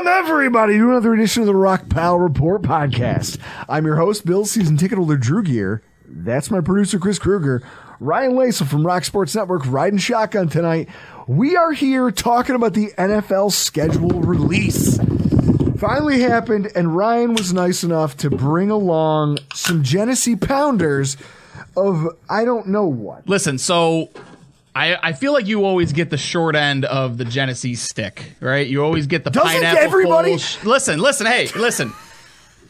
Welcome, everybody, to another edition of the Rockpile Report podcast. I'm your host, Bill, season ticket holder Drew Gear. That's my producer, Chris Kruger. Ryan Lasal from Rock Sports Network riding shotgun tonight. We are here talking about the NFL schedule release. Finally happened, and Ryan was nice enough to bring along some Genesee Pounders of I don't know what. Listen, so I feel like you always get the short end of the Genesee stick, right? You always get the Doesn't pineapple. everybody? Listen.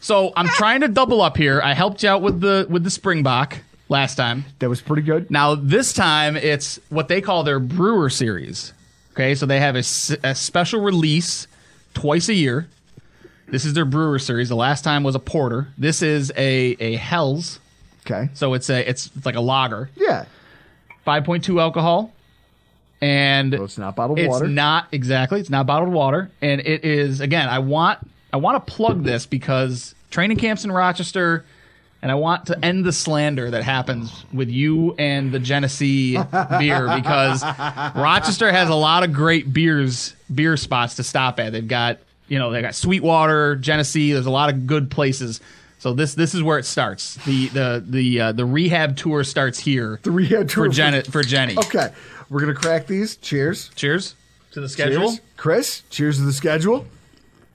So I'm trying to double up here. I helped you out with the Springbok last time. That was pretty good. Now this time it's what they call their Brewer Series. Okay, so they have a special release twice a year. This is their Brewer Series. The last time was a porter. This is a Hell's. Okay. So it's like a lager. Yeah. 5.2 alcohol, and so it's not bottled water. It's not bottled water, and it is, again, I want to plug this because training camps in Rochester, and I want to end the slander that happens with you and the Genesee beer, because Rochester has a lot of great beer spots to stop at. They got Sweetwater, Genesee. There's a lot of good places. So this is where it starts. The rehab tour starts here. The rehab tour for Jenny. Okay, we're gonna crack these. Cheers. Cheers to the schedule. Cheers. Chris, cheers to the schedule.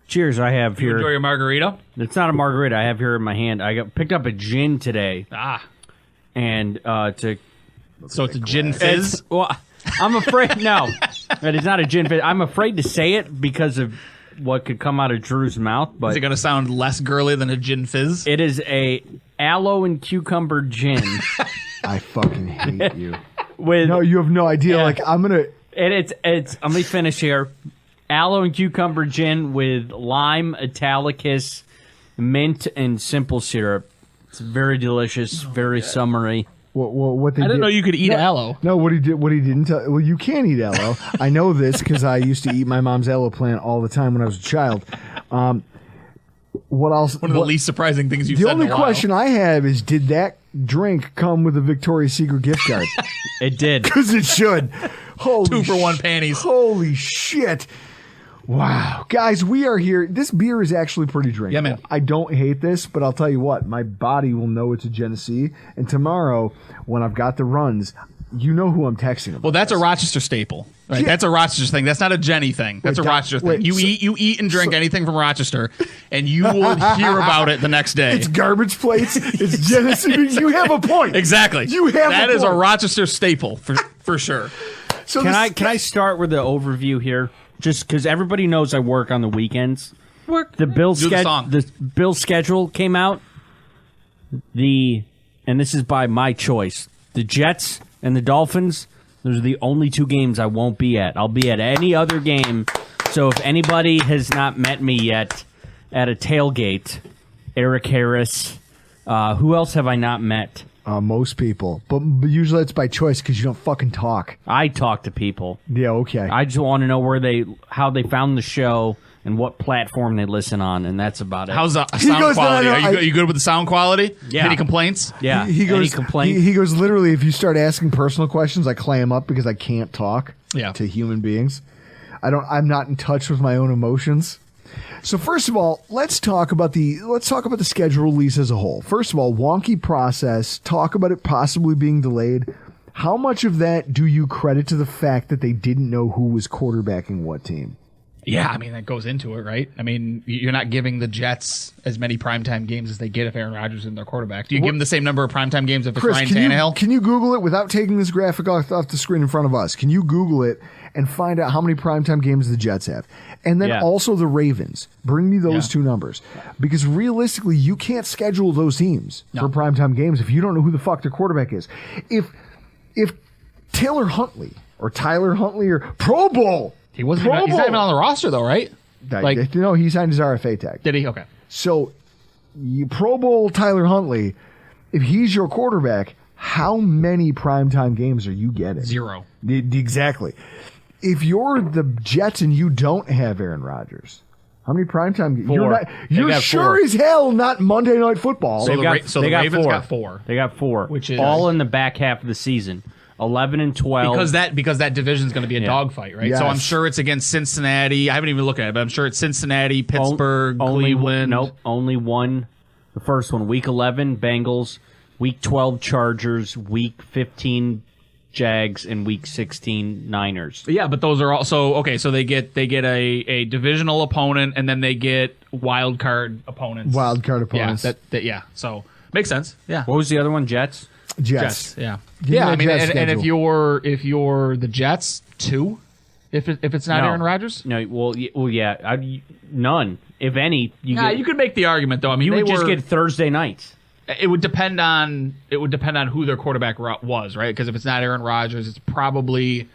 Cheers. I have here. Enjoy your margarita. It's not a margarita. I have here in my hand. I picked up a gin today. And so it's a gin fizz. I'm afraid. No, it is not a gin fizz. I'm afraid to say it because of what could come out of Drew's mouth, but is it going to sound less girly than a gin fizz? It is a aloe and cucumber gin. I fucking hate you. No, you have no idea. Yeah. Like I'm gonna. It's. Let me finish here. Aloe and cucumber gin with lime, Italicus, mint, and simple syrup. It's very delicious, very summery. What they I didn't know you could eat aloe. No, what he didn't tell. Well, you can eat aloe. I know this because I used to eat my mom's aloe plant all the time when I was a child. What else? One of the least surprising things you've said. The only question I have is, did that drink come with a Victoria's Secret gift card? It did, because it should. Holy 2-for-1 panties. Holy shit! Wow, guys, we are here. This beer is actually pretty drinkable. Yeah, man. I don't hate this, but I'll tell you what, my body will know it's a Genesee. And tomorrow, when I've got the runs, you know who I'm texting about. Well, that's a Rochester staple. Right? Yeah. That's a Rochester thing. That's not a Jenny thing. That's a Rochester thing. You eat and drink anything from Rochester, and you will hear about it the next day. It's garbage plates. It's Genesee. You have a point. Exactly. You have that a is point. a Rochester staple for sure. So can I start with the overview here? Just because everybody knows I work on the weekends. The Bills schedule came out. And this is by my choice. The Jets and the Dolphins, those are the only two games I won't be at. I'll be at any other game. So if anybody has not met me yet at a tailgate, Eric Harris, who else have I not met? Most people. But usually it's by choice because you don't fucking talk. I talk to people. Yeah, okay. I just want to know how they found the show and what platform they listen on, and that's about it. How's the sound quality? Are you good with the sound quality? Yeah. Any complaints? Yeah. He goes, Any complaints? He goes, literally, if you start asking personal questions, I clam up because I can't talk to human beings. I'm not in touch with my own emotions. So first of all, let's talk about the schedule release as a whole. First of all, wonky process. Talk about it possibly being delayed. How much of that do you credit to the fact that they didn't know who was quarterbacking what team? Yeah, I mean, that goes into it, right? I mean, you're not giving the Jets as many primetime games as they get if Aaron Rodgers is their quarterback. Do you give them the same number of primetime games if it's Ryan Tannehill? Can you Google it without taking this graphic off the screen in front of us? Can you Google it and find out how many primetime games the Jets have? And then also the Ravens. Bring me those two numbers. Because realistically, you can't schedule those teams for primetime games if you don't know who the fuck their quarterback is. If Tyler Huntley or Pro Bowl... He's not even on the roster, though, right? No, he signed his RFA tag. Did he? Okay. So, you Pro Bowl Tyler Huntley, if he's your quarterback, how many primetime games are you getting? 0. Exactly. If you're the Jets and you don't have Aaron Rodgers, how many primetime games? 4. You're sure as hell not Monday Night Football. So the Ravens got 4. They got 4. Which is all in the back half of the season. 11-12. Because that division is going to be a dogfight, right? Yes. So I'm sure it's against Cincinnati. I haven't even looked at it, but I'm sure it's Cincinnati, Pittsburgh, Cleveland. Nope, only one. The first one, Week 11, Bengals. Week 12, Chargers. Week 15, Jags, and Week 16, Niners. Yeah, but those are also okay. So they get a divisional opponent, and then they get wild card opponents. Wild card opponents. Yeah. So makes sense. Yeah. What was the other one? Jets. Jets. Yeah. Give me Yeah. that I mean, Jets and if schedule. you're the Jets, 2, if it's not No. Aaron Rodgers. No, well, yeah, none, if any. You could make the argument though. I mean, You they would just were- get Thursday nights. It would depend on who their quarterback was, right? Because if it's not Aaron Rodgers, it's probably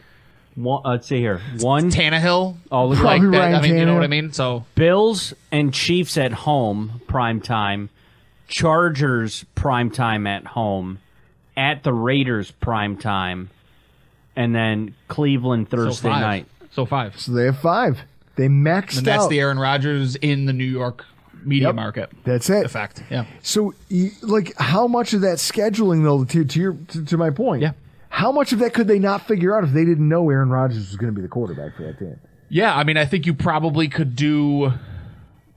Let's see here. One, Tannehill. Oh, look like Probably that. Ryan I mean, you know Tannehill. what I mean. So Bills and Chiefs at home, prime time. Chargers, prime time at home. At the Raiders, prime time. And then Cleveland Thursday five. night. So 5. So they have 5. They maxed And that's out. the Aaron Rodgers in the New York media Yep. market That's it. effect. Yeah. So, like, how much of that scheduling, though, to my point? Yeah. How much of that could they not figure out if they didn't know Aaron Rodgers was going to be the quarterback for that team? Yeah, I mean, I think you probably could do.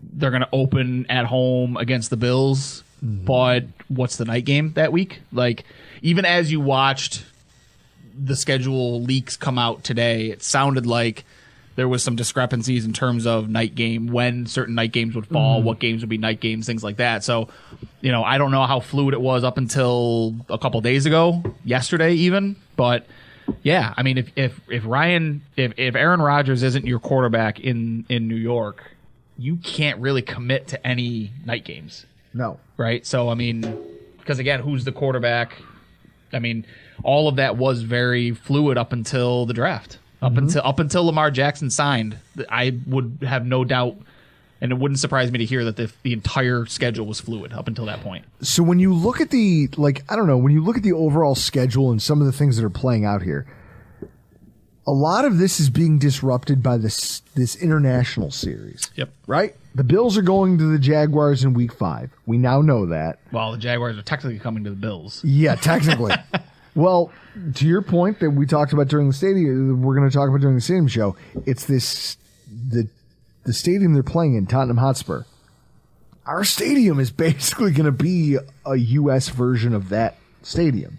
They're going to open at home against the Bills, but what's the night game that week? Like, even as you watched the schedule leaks come out today, it sounded like there was some discrepancies in terms of night game, when certain night games would fall, what games would be night games, things like that. So, I don't know how fluid it was up until a couple days ago, yesterday even, but yeah, I mean, if Aaron Rodgers isn't your quarterback in New York, you can't really commit to any night games, No. right? So, I mean, because again, who's the quarterback? I mean, all of that was very fluid up until the draft. Up until Lamar Jackson signed, I would have no doubt, and it wouldn't surprise me to hear that the entire schedule was fluid up until that point. So when you look at when you look at the overall schedule and some of the things that are playing out here, a lot of this is being disrupted by this international series. Yep. Right? The Bills are going to the Jaguars in week 5. We now know that. Well, the Jaguars are technically coming to the Bills. Yeah, technically. Well, to your point that we talked about during the stadium, we're going to talk about during the stadium show. It's the stadium they're playing in, Tottenham Hotspur. Our stadium is basically going to be a U.S. version of that stadium.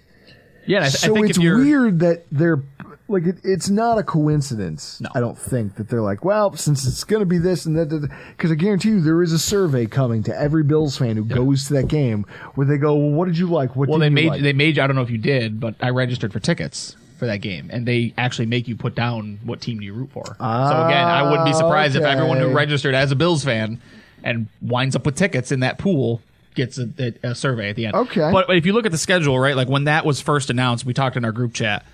Yeah, and I So think it's if you're weird that they're like it's not a coincidence. No. I don't think that they're like, well, since it's going to be this and that, because I guarantee you there is a survey coming to every Bills fan who goes to that game where they go, well, what did you like? What well, did they you made like? they made. I don't know if you did, but I registered for tickets for that game, and they actually make you put down what team do you root for. So again, I wouldn't be surprised if everyone who okay. registered as a Bills fan and winds up with tickets in that pool gets a survey at the end. Okay. But if you look at the schedule, right, like when that was first announced, we talked in our group chat.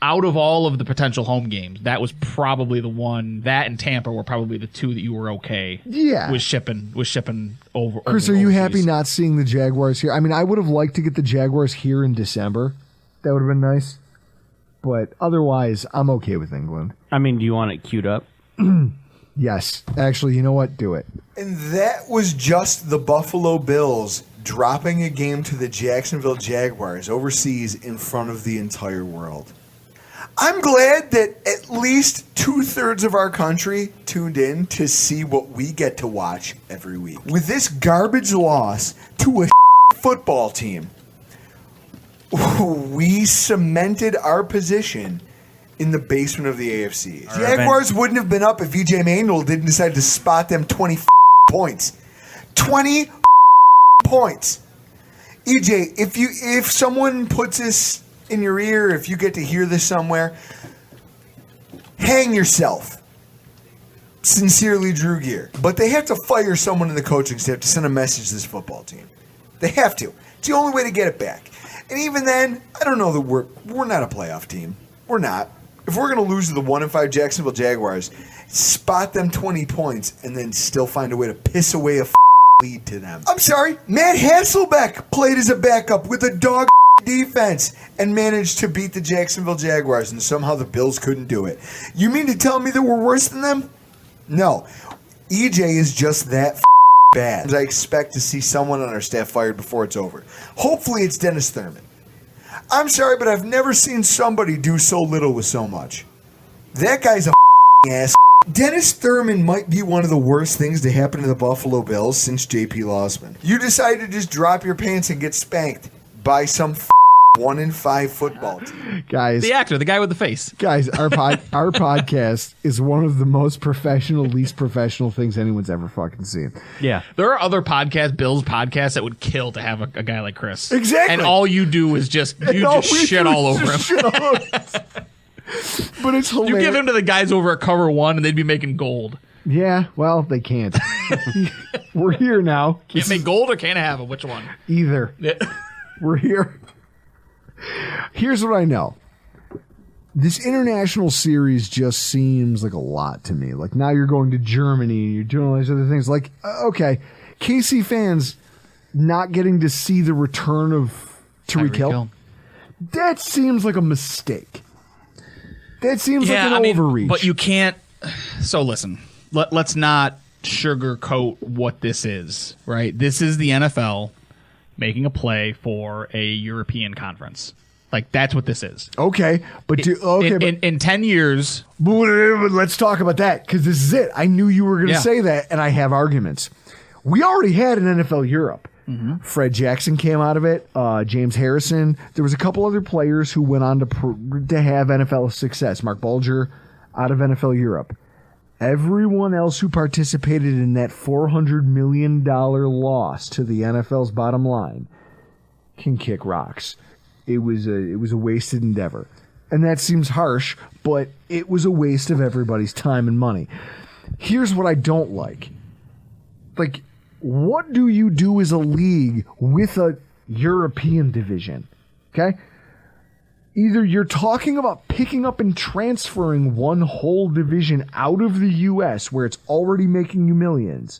Out of all of the potential home games, that was probably the one. That and Tampa were probably the 2 that you were okay. Yeah. With shipping over. Chris, over are you overseas. happy not seeing the Jaguars here? I mean, I would have liked to get the Jaguars here in December. That would have been nice. But otherwise, I'm okay with England. I mean, do you want it queued up? Yes. Actually, you know what? Do it. And that was just the Buffalo Bills dropping a game to the Jacksonville Jaguars overseas in front of the entire world. I'm glad that at least 2/3 of our country tuned in to see what we get to watch every week. With this garbage loss to a football team, we cemented our position in the basement of the AFC. Jaguars wouldn't have been up if EJ Manuel didn't decide to spot them 20 points. 20 points. EJ, if someone puts this in your ear, if you get to hear this somewhere, hang yourself. Sincerely, Drew Gear. But they have to fire someone in the coaching staff to send a message to this football team. They have to. It's the only way to get it back. And even then, I don't know that we're not a playoff team. We're not. If we're going to lose to the 1-5 Jacksonville Jaguars, spot them 20 points and then still find a way to piss away a lead to them. I'm sorry, Matt Hasselbeck played as a backup with a dog defense and managed to beat the Jacksonville Jaguars, and somehow the Bills couldn't do it. You mean to tell me that we're worse than them? No. EJ is just that bad. I expect to see someone on our staff fired before it's over. Hopefully it's Dennis Thurman. I'm sorry, but I've never seen somebody do so little with so much. That guy's a ass. Dennis Thurman might be one of the worst things to happen to the Buffalo Bills since J.P. Losman. You decide to just drop your pants and get spanked by some 1-5 football team. Guys, The actor, the guy with the face. guys, our podcast is one of the most professional, least professional things anyone's ever fucking seen. Yeah. There are other podcasts, Bill's podcasts, that would kill to have a guy like Chris. Exactly. And all you do is just shit all over him. Shit all over him. But it's hilarious. You give him to the guys over at Cover One, and they'd be making gold. Yeah, well, they can't. We're here now. Can't make gold or can't have it. Which one? Either. We're here. Here's what I know. This international series just seems like a lot to me. Like, now you're going to Germany, you're doing all these other things. Like, okay, KC fans not getting to see the return of Tyreek Hill. That seems like a mistake. That seems like an overreach. But you can't. So listen, let's not sugarcoat what this is, right? This is the NFL making a play for a European conference. Like, that's what this is. Okay, but in 10 years, but let's talk about that, because this is it. I knew you were going to say that, and I have arguments. We already had an NFL Europe. Mm-hmm. Fred Jackson came out of it. James Harrison. There was a couple other players who went on to have NFL success. Mark Bulger out of NFL Europe. Everyone else who participated in that $400 million loss to the NFL's bottom line can kick rocks. It was a wasted endeavor. And that seems harsh, but it was a waste of everybody's time and money. Here's what I don't like. Like, what do you do as a league with a European division? Okay? Either you're talking about picking up and transferring one whole division out of the U.S., where it's already making you millions,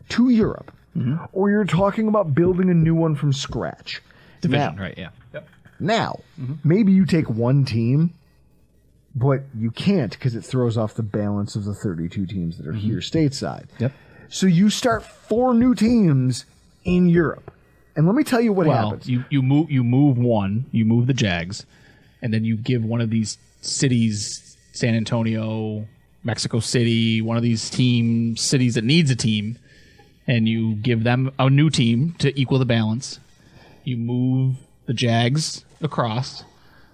to Europe, or you're talking about building a new one from scratch. division, right? Yeah. Yep. Now, maybe you take one team, but you can't because it throws off the balance of the 32 teams that are here stateside. Yep. So you start 4 new teams in Europe. And let me tell you what happens. You move one, you move the Jags, and then you give one of these cities, San Antonio, Mexico City, one of these cities that needs a team, and you give them a new team to equal the balance. You move the Jags across,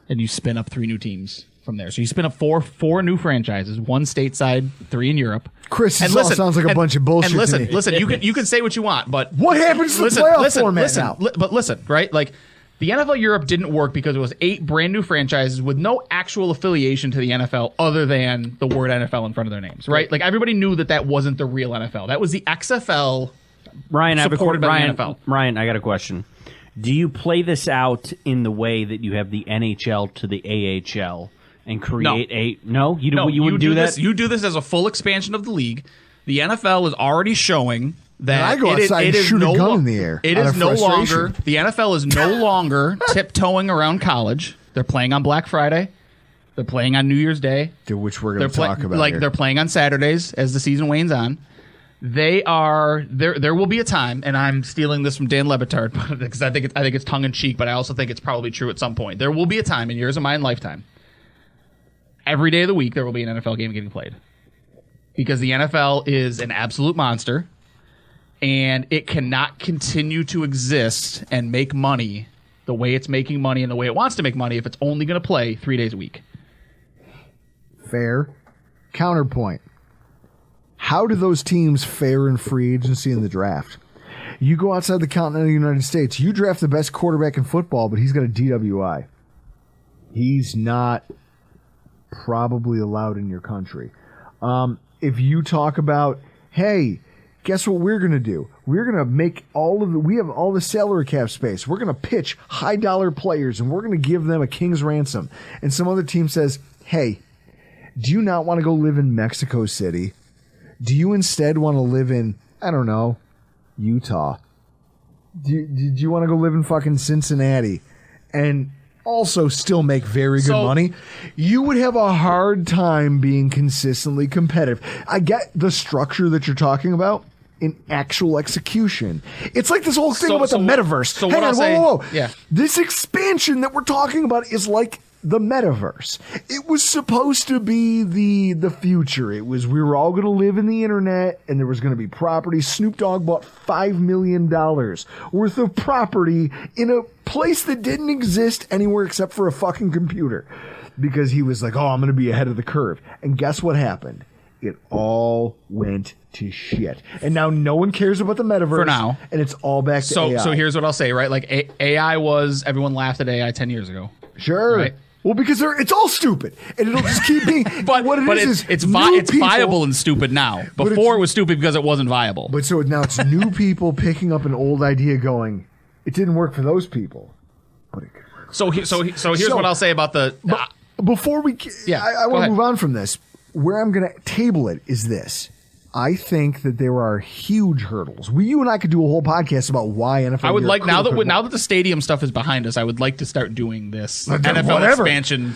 and you spin up 3 new teams from there. So you spin up four new franchises, 1 stateside, 3 in Europe. Chris, this all sounds like a bunch of bullshit. And listen, you can say what you want, but what happens to the playoff format now? But listen, right? Like, the NFL Europe didn't work because it was 8 brand new franchises with no actual affiliation to the NFL other than the word NFL in front of their names, right? Like, everybody knew that wasn't the real NFL. That was the XFL. Ryan, supported by the NFL. Ryan, I got a question. Do you play this out in the way that you have the NHL to the AHL and create No, you wouldn't do that? You do this as a full expansion of the league. The NFL is already showing that I go outside and shoot a gun in the air. It is no longer. The NFL is no longer tiptoeing around college. They're playing on Black Friday. They're playing on New Year's Day, which we're going to talk about. Like, here. they're playing on Saturdays as the season wanes on. They are there. There will be a time, and I'm stealing this from Dan Le Batard because I think it's tongue in cheek, but I also think it's probably true at some point. There will be a time in yours of mine lifetime. Every day of the week, there will be an NFL game getting played because the NFL is an absolute monster, and it cannot continue to exist and make money the way it's making money and the way it wants to make money if it's only going to play 3 days a week. Fair. Counterpoint. How do those teams fare in free agency in the draft? You go outside the continental United States, you draft the best quarterback in football, but he's got a DWI. He's not probably allowed in your country. If you talk about, hey, guess what we're going to do? We're going to make we have all the salary cap space. We're going to pitch high dollar players and we're going to give them a king's ransom. And some other team says, hey, do you not want to go live in Mexico City? Do you instead want to live in, I don't know, Utah? Did you want to go live in fucking Cincinnati and also still make very good money? You would have a hard time being consistently competitive. I get the structure that you're talking about in actual execution. It's like this whole thing about the metaverse. So Hang what on, I'll say, whoa. yeah. This expansion that we're talking about is like the metaverse. It was supposed to be the future. It was, we were all going to live in the internet, and there was going to be property. Snoop Dogg bought $5 million worth of property in a place that didn't exist anywhere except for a fucking computer, because he was like, oh, I'm going to be ahead of the curve. And guess what happened? It all went to shit. And now no one cares about the metaverse. For now. And it's all back to AI. So here's what I'll say, right? Like AI was, everyone laughed at AI 10 years ago. Sure. Right. Well, because it's all stupid, and it'll just keep being. But what it's viable and stupid now. Before it was stupid because it wasn't viable. But so now it's new people picking up an old idea, going, it didn't work for those people, but it could work. So here's what I'll say about the. Before we, I want to ahead. move on from this. Where I'm going to table it is this. I think that there are huge hurdles. You and I could do a whole podcast about why NFL. I would like now that the stadium stuff is behind us. I would like to start doing this NFL expansion.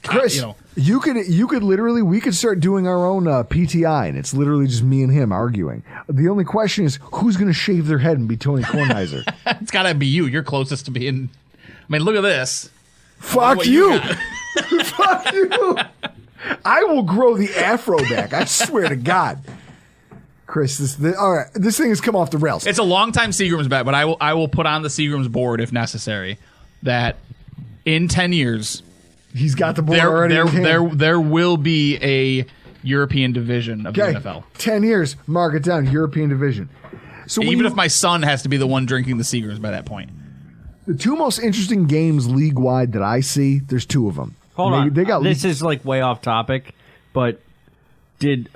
Chris, you could literally, we could start doing our own PTI, and it's literally just me and him arguing. The only question is who's going to shave their head and be Tony Kornheiser. It's got to be you. You're closest to being. I mean, look at this. Fuck you. Fuck you. I will grow the afro back. I swear to God. Chris, all right, this thing has come off the rails. It's a long time Seagram's bet, but I will put on the Seagram's board if necessary that in 10 years he's got the board already. There will be a European division of the NFL. 10 years, mark it down, European division. So even if my son has to be the one drinking the Seagram's by that point. The two most interesting games league-wide that I see, there's two of them. Hold on. This is like way off topic, but did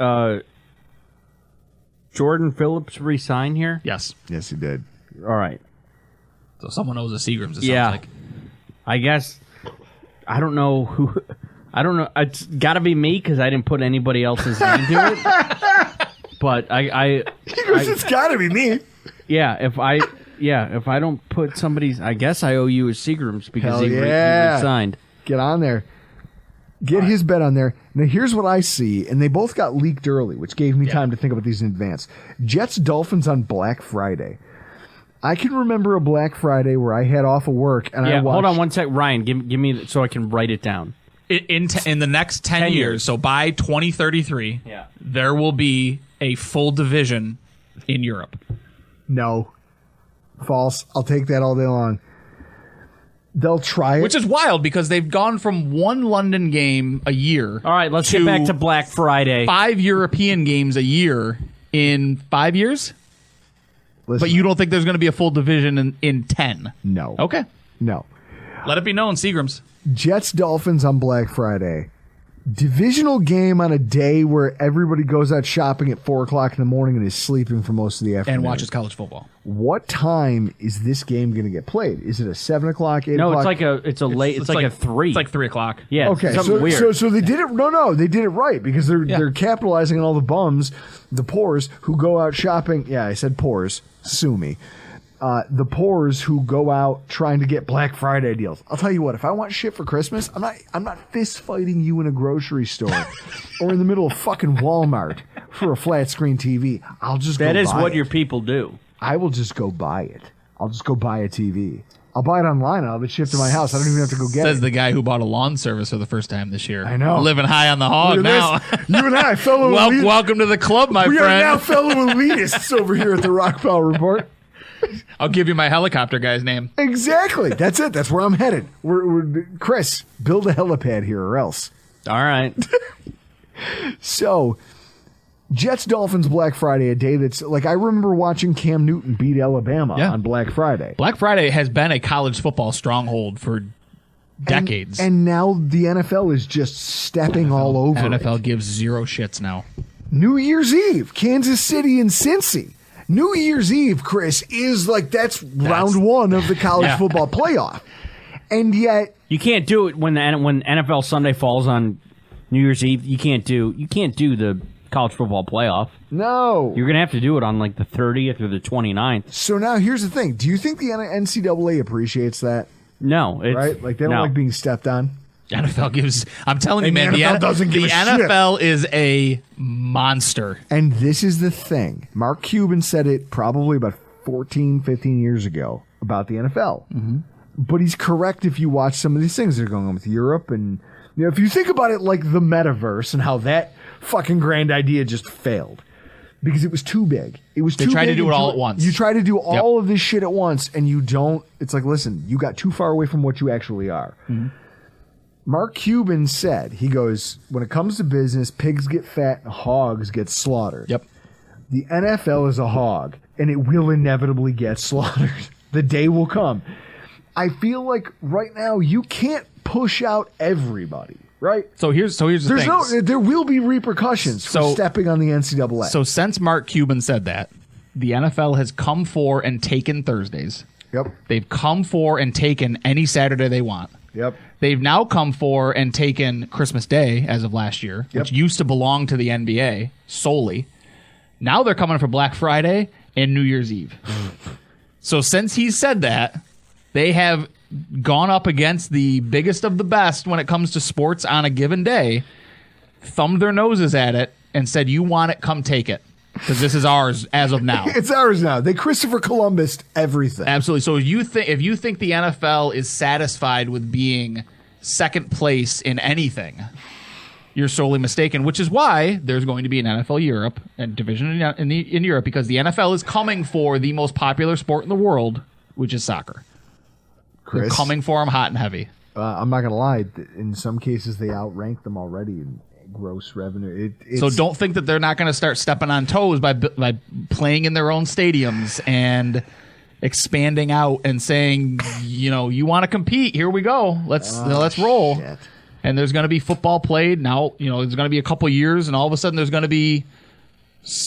Jordan Phillips resign here? Yes. Yes, he did. All right. So someone owes the Seagrams, it sounds like. I guess. I don't know who. I don't know. It's got to be me because I didn't put anybody else's name to it. But He goes, it's got to be me. Yeah, if I don't put somebody's, I guess I owe you a Seagrams because he resigned. Get on there. Get his bet on there. Now, here's what I see, and they both got leaked early, which gave me time to think about these in advance. Jets Dolphins on Black Friday. I can remember a Black Friday where I had off of work and I watched. Hold on one sec, Ryan. Give me so I can write it down. In the next 10 years, so by 2033, there will be a full division in Europe. No. False. I'll take that all day long. They'll try it. Which is wild because they've gone from one London game a year. All right, let's get back to Black Friday. 5 European games a year in 5 years? Listen, but you don't think there's going to be a full division in 10? No. Okay. No. Let it be known, Seagrams. Jets Dolphins on Black Friday. Divisional game on a day where everybody goes out shopping at 4 o'clock in the morning and is sleeping for most of the afternoon. And watches college football. What time is this game going to get played? Is it a 7 o'clock, 8 o'clock? No, it's like a 3. It's like 3 o'clock. Yeah. Okay. Weird. So they did it. No, they did it right because they're capitalizing on all the bums, the poors who go out shopping. Yeah, I said poors. Sue me. The poors who go out trying to get Black Friday deals. I'll tell you what, if I want shit for Christmas, I'm not fist fighting you in a grocery store or in the middle of fucking Walmart for a flat screen TV. I'll just go buy it. That is what your people do. I will just go buy it. I'll just go buy a TV. I'll buy it online. I'll have it shipped to my house. I don't even have to go get it. Says the guy who bought a lawn service for the first time this year. I know. Living high on the hog now. You and I, fellow elitists. Welcome to the club, my friend. We are now fellow elitists over here at the Rockpile Report. I'll give you my helicopter guy's name. Exactly. That's it. That's where I'm headed. We're Chris, build a helipad here or else. All right. So, Jets Dolphins Black Friday, a day that's like I remember watching Cam Newton beat Alabama on Black Friday. Black Friday has been a college football stronghold for decades. And now the NFL is just stepping all over NFL gives zero shits now. New Year's Eve, Kansas City and Cincy. New Year's Eve, Chris, is like that's round one of the college football playoff. And yet you can't do it when NFL Sunday falls on New Year's Eve. You can't do the college football playoff. No. You're going to have to do it on like the 30th or the 29th. So now here's the thing. Do you think the NCAA appreciates that? No. Right? Like they don't like being stepped on? NFL gives. I'm telling you, man. The NFL doesn't give the a shit. NFL is a monster. And this is the thing. Mark Cuban said it probably about 14, 15 years ago about the NFL. Mm-hmm. But he's correct if you watch some of these things that are going on with Europe. And if you think about it like the metaverse and how that fucking grand idea just failed. Because it was too big. It was too big. They tried to do it all at once. You try to do all of this shit at once, and you don't. It's like, listen, you got too far away from what you actually are. Mm-hmm. Mark Cuban said, he goes, when it comes to business, pigs get fat and hogs get slaughtered. Yep. The NFL is a hog, and it will inevitably get slaughtered. The day will come. I feel like right now you can't push out everybody. Right. So here's the thing. There will be repercussions for stepping on the NCAA. So since Mark Cuban said that, the NFL has come for and taken Thursdays. Yep. They've come for and taken any Saturday they want. Yep. They've now come for and taken Christmas Day as of last year, which used to belong to the NBA solely. Now they're coming for Black Friday and New Year's Eve. So since he said that, they have gone up against the biggest of the best when it comes to sports on a given day, thumbed their noses at it, and said, you want it, come take it. Because this is ours as of now. It's ours now. They Christopher Columbus'd everything. Absolutely. So if you think the NFL is satisfied with being second place in anything, you're sorely mistaken, which is why there's going to be an NFL Europe and division in Europe, because the NFL is coming for the most popular sport in the world, which is soccer. They're coming for them hot and heavy. I'm not going to lie. In some cases, they outrank them already in gross revenue. So don't think that they're not going to start stepping on toes by playing in their own stadiums and expanding out and saying, you want to compete. Here we go. Let's roll. Shit. And there's going to be football played. Now, there's going to be a couple years, and all of a sudden there's going to be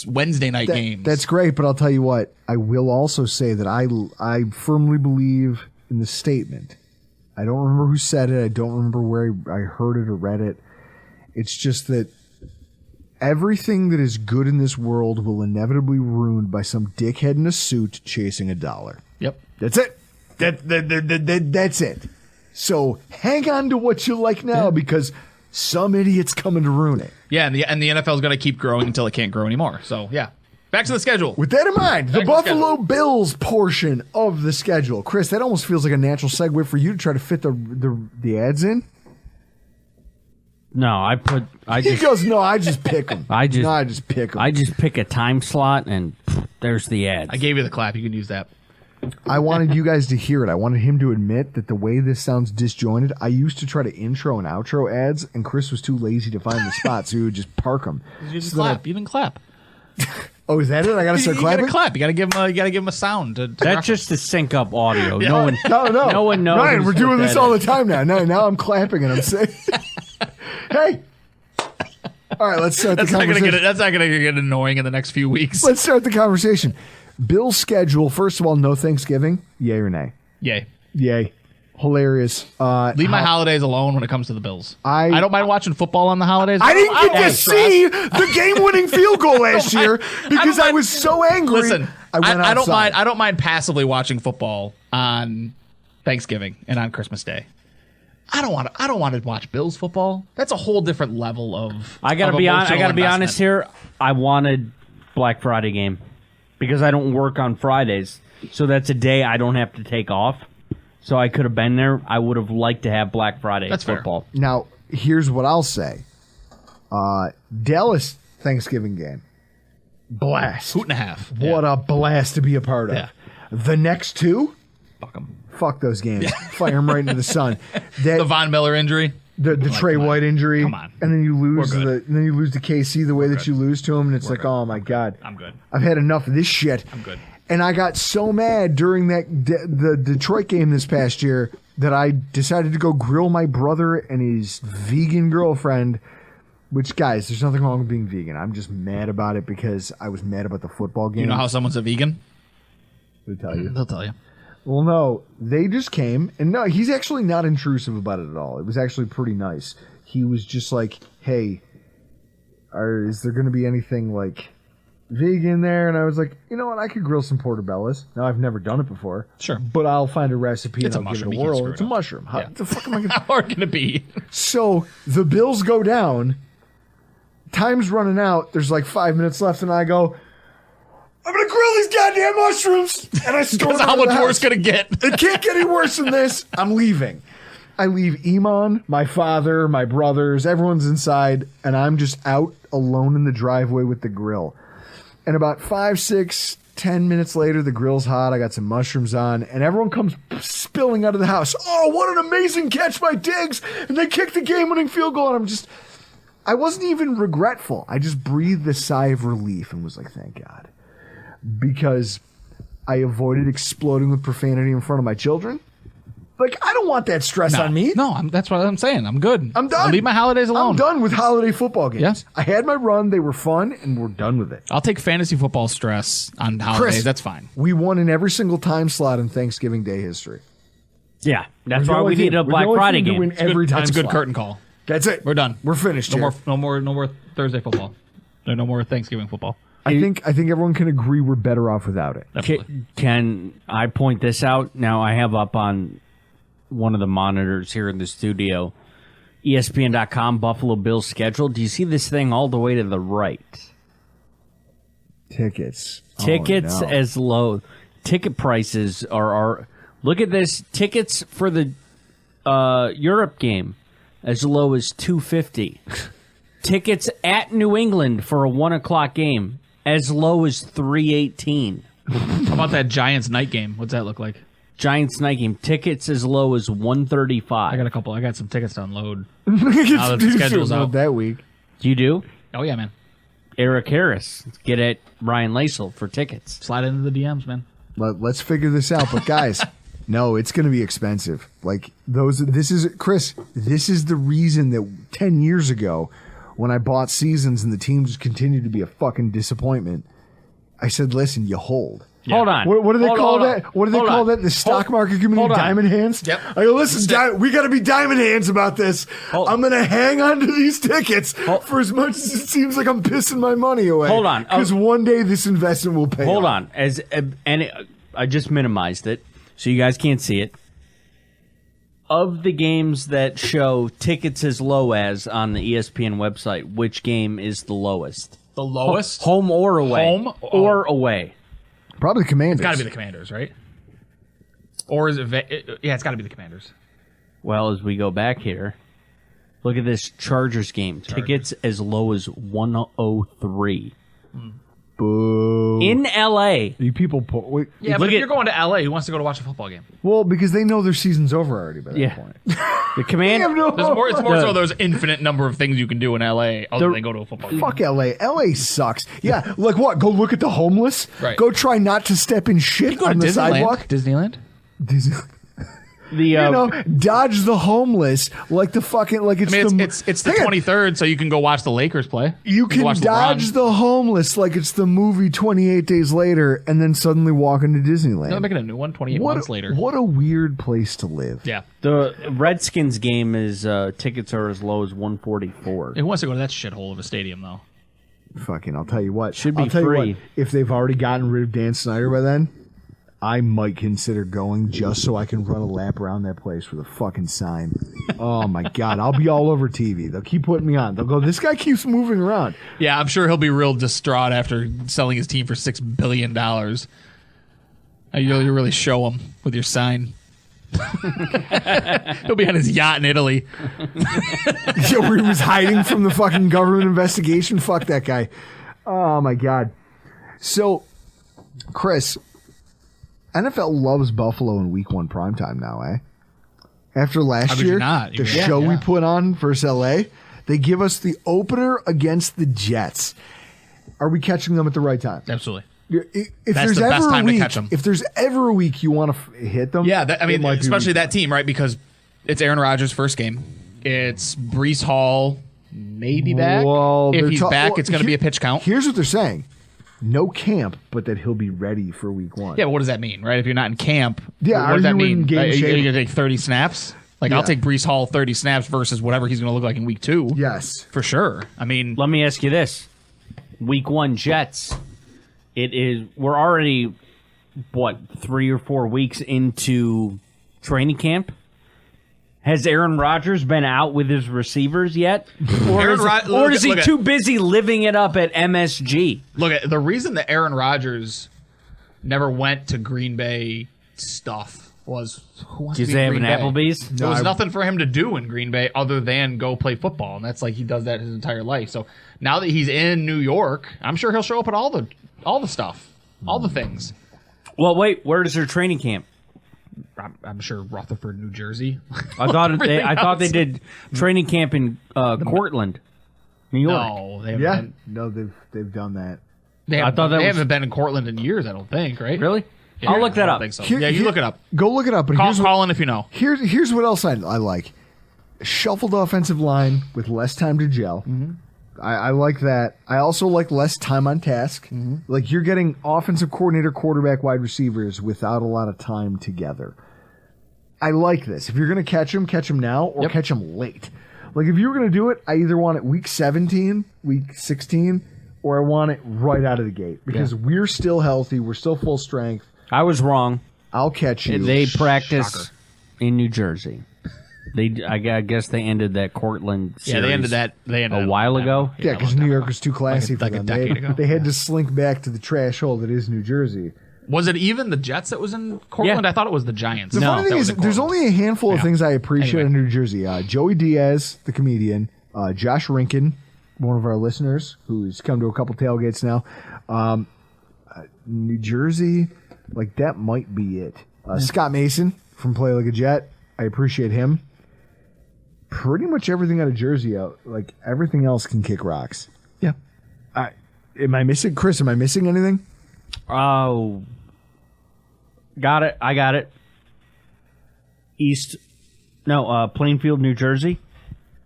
Wednesday night games. That's great, but I'll tell you what. I will also say that I firmly believe in the statement. I don't remember who said it. I don't remember where I heard it or read it. It's just that everything that is good in this world will inevitably be ruined by some dickhead in a suit chasing a dollar. Yep. That's it. That's it. So hang on to what you like now because some idiot's coming to ruin it. Yeah, and the NFL is going to keep growing until it can't grow anymore. So, yeah. Back to the schedule. With that in mind, the Buffalo Bills portion of the schedule. Chris, that almost feels like a natural segue for you to try to fit the ads in. No, I just pick them. I just pick them. I just pick a time slot and there's the ads. I gave you the clap. You can use that. I wanted you guys to hear it. I wanted him to admit that the way this sounds disjointed, I used to try to intro and outro ads, and Chris was too lazy to find the spot, so he would just park them. You didn't clap. Oh, is that it? I got to start clapping? You got to clap. You got to give him a sound. That's just to sync up audio. Yeah. No one knows. Ryan, we're doing this all the time now. Now I'm clapping and I'm saying, hey. All right, let's start the conversation. That's not going to get annoying in the next few weeks. Let's start the conversation. Bill's schedule, first of all, no Thanksgiving. Yay or nay? Yay. Hilarious. Leave my holidays alone when it comes to the Bills. I don't mind watching football on the holidays. I didn't get to see the game-winning field goal last year because I was so angry. Listen, I don't mind passively watching football on Thanksgiving and on Christmas Day. I don't want to watch Bills football. That's a whole different level of. I gotta be honest here. I wanted Black Friday game because I don't work on Fridays, so that's a day I don't have to take off. So I could have been there. I would have liked to have Black Friday football. Fair. Now, here's what I'll say. Dallas Thanksgiving game. Blast. Hoot and a half. What a blast to be a part of. Yeah. The next two? Fuck them. Fuck those games. Yeah. Fire them right into the sun. The Von Miller injury. The Trey White injury. Come on. And then you lose to KC the way that you lose to him, and it's oh my God. I'm good. I've had enough of this shit. I'm good. And I got so mad during the Detroit game this past year that I decided to go grill my brother and his vegan girlfriend, which, guys, there's nothing wrong with being vegan. I'm just mad about it because I was mad about the football game. You know how someone's a vegan? They'll tell you. They'll tell you. Well, no, they just came, and no, he's actually not intrusive about it at all. It was actually pretty nice. He was just like, hey, is there going to be anything like vegan there, and I was like, you know what? I could grill some portobellos. Now, I've never done it before. Sure. But I'll find a recipe It's and a I'll give it mushroom. a You can't whirl. screw It's it a up. mushroom. How the fuck am I going to... How hard can it be? So the bills go down. Time's running out. There's like 5 minutes left, and I go, I'm going to grill these goddamn mushrooms. And I storm That's out how of the much house. worse could it get? It can't get any worse than this. I'm leaving. I leave Iman, my father, my brothers, everyone's inside, and I'm just out alone in the driveway with the grill. And about 5, 6, 10 minutes later, the grill's hot. I got some mushrooms on, and everyone comes spilling out of the house. Oh, what an amazing catch by Diggs! And they kicked the game-winning field goal, and I wasn't even regretful. I just breathed a sigh of relief and was like, thank God. Because I avoided exploding with profanity in front of my children. Like, I don't want that stress on me. No, that's what I'm saying. I'm good. I'm done. I'll leave my holidays alone. I'm done with holiday football games. Yes. I had my run. They were fun, and we're done with it. I'll take fantasy football stress on holidays. Chris, That's fine. We won in every single time slot in Thanksgiving Day history. Yeah, that's We're the why only we need team- a we're the Black only Friday team to game. win every time That's a good slot. curtain call. That's it. We're done. We're finished. No here. more Thursday football. No more Thanksgiving football. I think everyone can agree we're better off without it. Can I point this out? Now, I have up on one of the monitors here in the studio, ESPN.com, Buffalo Bills schedule. Do you see this thing all the way to the right? Tickets. Tickets Oh, no. as low. Ticket prices are look at this. Tickets for the Europe game as low as $250. Tickets at New England for a 1:00 game as low as $318. How about that Giants night game? What's that look like? Giants night game tickets as low as $135. I got some tickets to unload. It's that the schedule's not out. that week. You do? Oh yeah, man. Eric Harris. Get at Ryan Lasal for tickets. Slide into the DMs, man. Let's figure this out. But guys, no, it's going to be expensive. Like this is Chris. This is the reason that 10 years ago, when I bought seasons and the team just continued to be a fucking disappointment, I said, "Listen, you hold." Yeah. Hold on. What do they call that? What do they Hold call on. that? The stock market community, diamond hands. Yep. I go, listen, we got to be diamond hands about this. I'm going to hang on to these tickets for as much as it seems like I'm pissing my money away. Hold on. Because one day this investment will pay Hold off. on. I just minimized it so you guys can't see it. Of the games that show tickets as low as on the ESPN website, which game is the lowest? The lowest? Home or away? Home or away? Probably the Commanders. It's got to be the Commanders, right? Or is it? Yeah, it's got to be the Commanders. Well, as we go back here, look at this Chargers game. Tickets as low as $103. Boo. In L.A. You people wait, Yeah, but if you're going to LA, who wants to go to watch a football game? well, because they know their season's over already by that Yeah. point. The command. It's more so there's infinite number of things you can do in LA other than go to a football game. Fuck LA. LA sucks. Yeah, like what? Go look at the homeless? Right. Go try not to step in shit Go on to the sidewalk? Disneyland? You know, dodge the homeless like the fucking it's I mean, the it's the Hang on. 23rd, so you can go watch the Lakers play. You can watch dodge LeBron. the homeless like it's the movie 28 Days Later, and then suddenly walk into Disneyland. They're making a new one 28 months later. What a weird place to live. Yeah. The Redskins game is tickets are as low as $144. Who wants to go to that shithole of a stadium, though? Fucking, I'll tell you what. Should be I'll tell you free. what, if they've already gotten rid of Dan Snyder by then, I might consider going just so I can run a lap around that place with a fucking sign. Oh my God, I'll be all over TV. They'll keep putting me on. They'll go, this guy keeps moving around. Yeah, I'm sure he'll be real distraught after selling his team for $6 billion. You'll really show him with your sign. He'll be on his yacht in Italy. Yeah, where he was hiding from the fucking government investigation. Fuck that guy. Oh my God. So, Chris, NFL loves Buffalo in Week 1 primetime now, eh? After last How could you year, not? the Yeah, show we yeah. put on versus LA, they give us the opener against the Jets. Are we catching them at the right time? Absolutely. If That's there's the ever best a time to week, catch 'em. if there's ever a week you want to hit them, Yeah, it might be especially week that team, right? Because it's Aaron Rodgers' first game. It's Breece Hall, maybe back. Well, if they're he's back, it's going to be a pitch count. Here's what they're saying. No camp, but that he'll be ready for Week 1. Yeah, but what does that mean, right? If you're not in camp, Yeah, what are does that you mean? in game Are you shape? going to take 30 snaps? Like, Yeah. I'll take Breece Hall 30 snaps versus whatever he's going to look like in Week 2. Yes. For sure. I mean, Let me ask you this. Week 1 Jets. We're already, 3 or 4 weeks into training camp? Has Aaron Rodgers been out with his receivers yet? Or is he too busy living it up at MSG? Look, the reason that Aaron Rodgers never went to Green Bay stuff was, who wants to be in Green Bay? Applebee's? There was nothing for him to do in Green Bay other than go play football, and that's like he does that his entire life. So now that he's in New York, I'm sure he'll show up at all the stuff, all the things. Well, wait, where is their training camp? I'm sure Rutherford, New Jersey. I thought they did training camp in Cortland, New York. No, they haven't. No, they've done that. They haven't been in Cortland in years, I don't think, right? Really? Yeah, I'll look that up. I think so. You look it up. Go look it up. But Call in if you know. Here's what else I like. Shuffled offensive line with less time to gel. Mm-hmm. I like that. I also like less time on task. Mm-hmm. Like you're getting offensive coordinator, quarterback, wide receivers without a lot of time together. I like this. If you're going to catch them now or catch them late. Like if you were going to do it, I either want it week 17, week 16, or I want it right out of the gate because we're still healthy. We're still full strength. I was wrong. I'll catch you. They practice in New Jersey. I guess they ended that Cortland series. Yeah, they ended that a while ago. Yeah, because New York was too classy like for a them. decade ago. They had to slink back to the trash hole that is New Jersey. Was it even the Jets that was in Cortland? Yeah. I thought it was the Giants. The funny thing is, there's only a handful of things I appreciate Anyway. in New Jersey. Joey Diaz, the comedian, Josh Rinkin, one of our listeners who's come to a couple tailgates now. New Jersey, like that might be it. Scott Mason from Play Like a Jet, I appreciate him. Pretty much everything out of Jersey, like everything else can kick rocks. Yeah. Am I missing, Chris? Am I missing anything? Oh, got it. I got it. Plainfield, New Jersey.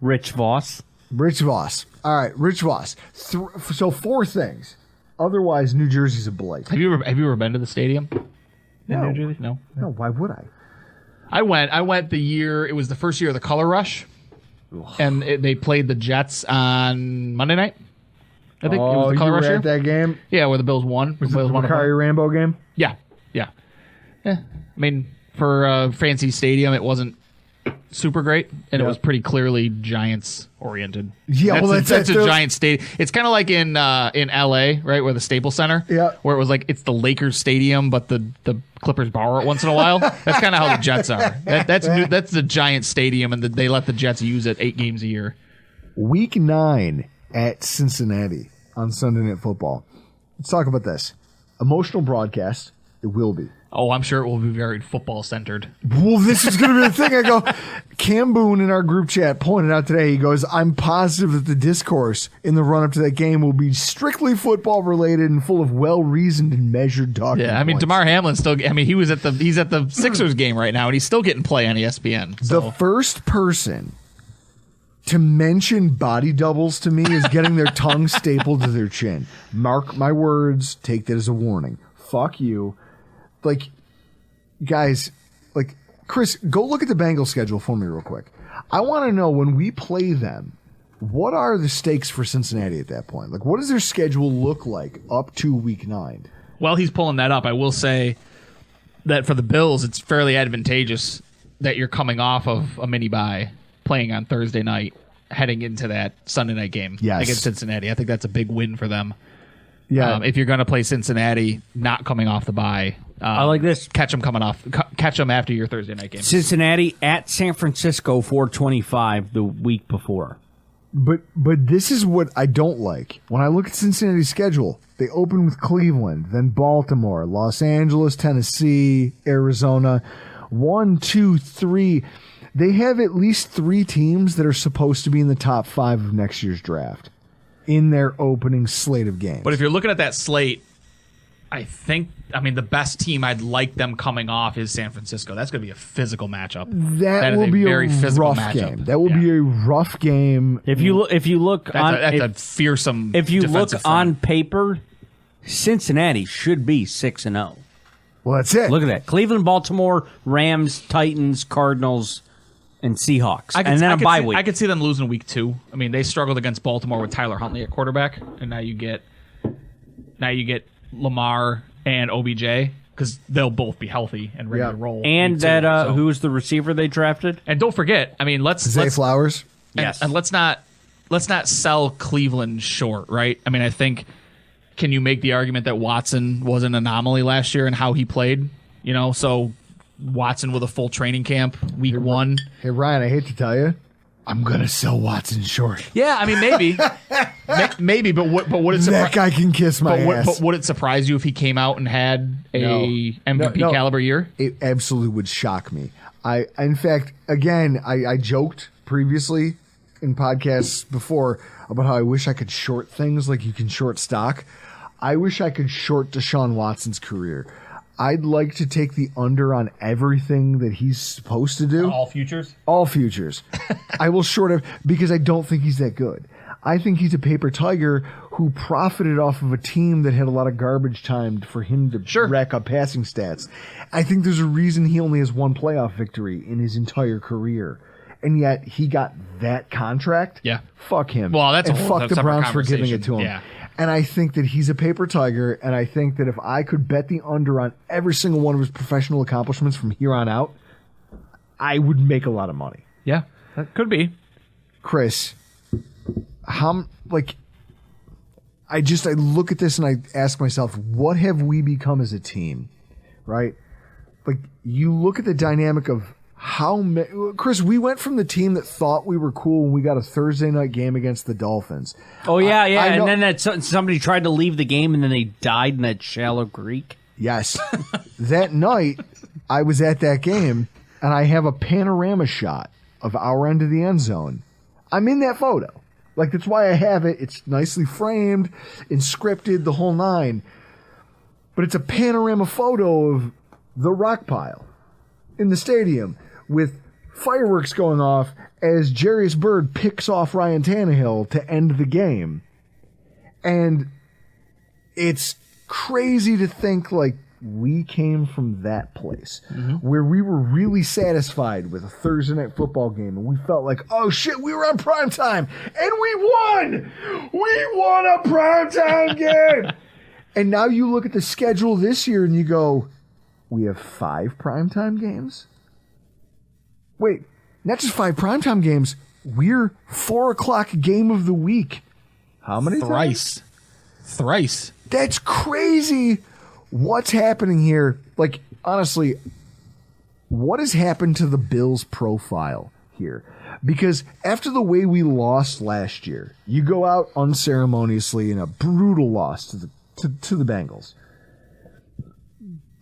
Rich Voss. All right, Rich Voss. So 4 things. Otherwise, New Jersey's a blight. Have you ever been to the stadium? No. In New Jersey? No. No, why would I? I went the year, it was the first year of the Color Rush, and they played the Jets on Monday night. I think it was the Color Rush you were year. at that game? Yeah, where the Bills won. Was it the Macari Rambo game? Yeah. I mean, for a fancy stadium, it wasn't super great, and it was pretty clearly Giants oriented. Yeah, that's a Giant stadium. It's kind of like in LA, right, where the Staples Center, where it was like it's the Lakers stadium, but the Clippers borrow it once in a while. That's kind of how the Jets are. That's the Giant stadium, and they let the Jets use it 8 games a year. Week 9 at Cincinnati on Sunday Night Football. Let's talk about this. Emotional broadcast. It will be. Oh, I'm sure it will be very football centered. Well, this is going to be the thing. I go, Cam Boone in our group chat pointed out today, he goes, I'm positive that the discourse in the run-up to that game will be strictly football related and full of well-reasoned and measured talking Yeah, I mean, points. DeMar Hamlin's still, he's at the Sixers game right now, and he's still getting play on ESPN. So. The first person to mention body doubles to me is getting their tongue stapled to their chin. Mark my words. Take that as a warning. Fuck you. Like, guys, like, Chris, go look at the Bengals schedule for me real quick. I want to know, when we play them, what are the stakes for Cincinnati at that point? Like, what does their schedule look like up to week 9? While he's pulling that up, I will say that for the Bills, it's fairly advantageous that you're coming off of a mini bye, playing on Thursday night, heading into that Sunday night game against Cincinnati. I think that's a big win for them. Yeah. If you're going to play Cincinnati, not coming off the bye, I like this. Catch them after your Thursday night game. Cincinnati at San Francisco 425 the week before. But this is what I don't like. When I look at Cincinnati's schedule, they open with Cleveland, then Baltimore, Los Angeles, Tennessee, Arizona. 1, 2, 3. They have at least 3 teams that are supposed to be in the top 5 of next year's draft in their opening slate of games. But if you're looking at that slate, I mean, the best team I'd like them coming off is San Francisco. That's going to be a physical matchup. That will be very a physical rough matchup. game. That will be a rough game. If you look that's a fearsome. If you look defensive on front. paper, Cincinnati should be 6-0. Well, that's it. Look at that: Cleveland, Baltimore, Rams, Titans, Cardinals, and Seahawks, and then a bye week. I could see them losing week 2. I mean, they struggled against Baltimore with Tyler Huntley at quarterback, and now you get Lamar and OBJ because they'll both be healthy and ready to roll. And who was the receiver they drafted? And don't forget, I mean, Zay Flowers. Yes. And let's not sell Cleveland short, right? I mean, I think, can you make the argument that Watson was an anomaly last year and how he played? You know, so Watson with a full training camp week 1. Hey, Ryan, I hate to tell you, I'm going to sell Watson short. Yeah, I mean, maybe. Maybe, but would it that guy can kiss my ass. But would it surprise you if he came out and had a MVP caliber year? It absolutely would shock me. In fact, again, I joked previously in podcasts before about how I wish I could short things like you can short stock. I wish I could short Deshaun Watson's career. I'd like to take the under on everything that he's supposed to do. All futures? All futures. I will short him because I don't think he's that good. I think he's a paper tiger who profited off of a team that had a lot of garbage time for him to rack up passing stats. I think there's a reason he only has one playoff victory in his entire career. And yet he got that contract? Yeah. Fuck him. Well, that's and a whole fuck the Browns for giving it to him. Yeah. And I think that he's a paper tiger, and I think that if I could bet the under on every single one of his professional accomplishments from here on out, I would make a lot of money. Yeah, that could be. Chris, I look at this and I ask myself, what have we become as a team, right? Like, you look at the dynamic of Chris, we went from the team that thought we were cool when we got a Thursday night game against the Dolphins. Oh, yeah, and then somebody tried to leave the game and then they died in that shallow creek. Yes. That night, I was at that game, and I have a panorama shot of our end of the end zone. I'm in that photo. Like, that's why I have it. It's nicely framed and scripted, the whole nine. But it's a panorama photo of the Rockpile in the stadium, with fireworks going off as Jarius Byrd picks off Ryan Tannehill to end the game. And it's crazy to think, like, we came from that place where we were really satisfied with a Thursday night football game, and we felt like, oh shit, we were on primetime, and we won! We won a primetime game! And now you look at the schedule this year and you go, we have 5 primetime games? Wait, not just 5 primetime games. We're 4 o'clock game of the week. How many times? Thrice. That's crazy. What's happening here? Like, honestly, what has happened to the Bills' profile here? Because after the way we lost last year, you go out unceremoniously in a brutal loss to the Bengals.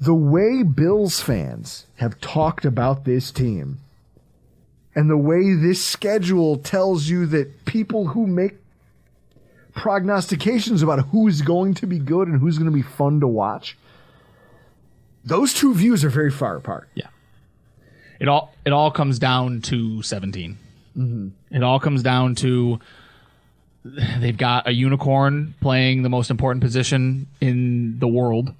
The way Bills fans have talked about this team and the way this schedule tells you that people who make prognostications about who is going to be good and who's going to be fun to watch, those two views are very far apart. Yeah. It all comes down to 17. It all comes down to they've got a unicorn playing the most important position in the world,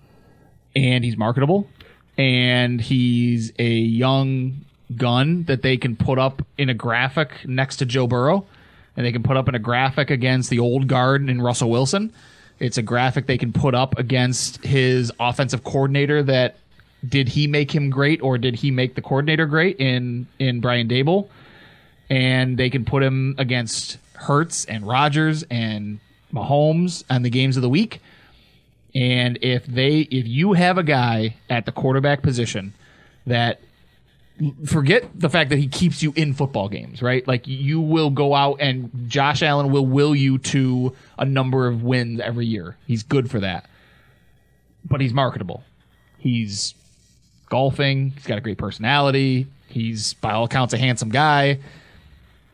and he's marketable, and he's a young gun that they can put up in a graphic next to Joe Burrow, and they can put up in a graphic against the old guard in Russell Wilson. It's a graphic they can put up against his offensive coordinator that did he make him great or did he make the coordinator great in Brian Daboll? And they can put him against Hurts and Rodgers and Mahomes on the games of the week. And if you have a guy at the quarterback position that, forget the fact that he keeps you in football games, right? Like, you will go out and Josh Allen will you to a number of wins every year. He's good for that. But he's marketable. He's golfing. He's got a great personality. He's, by all accounts, a handsome guy.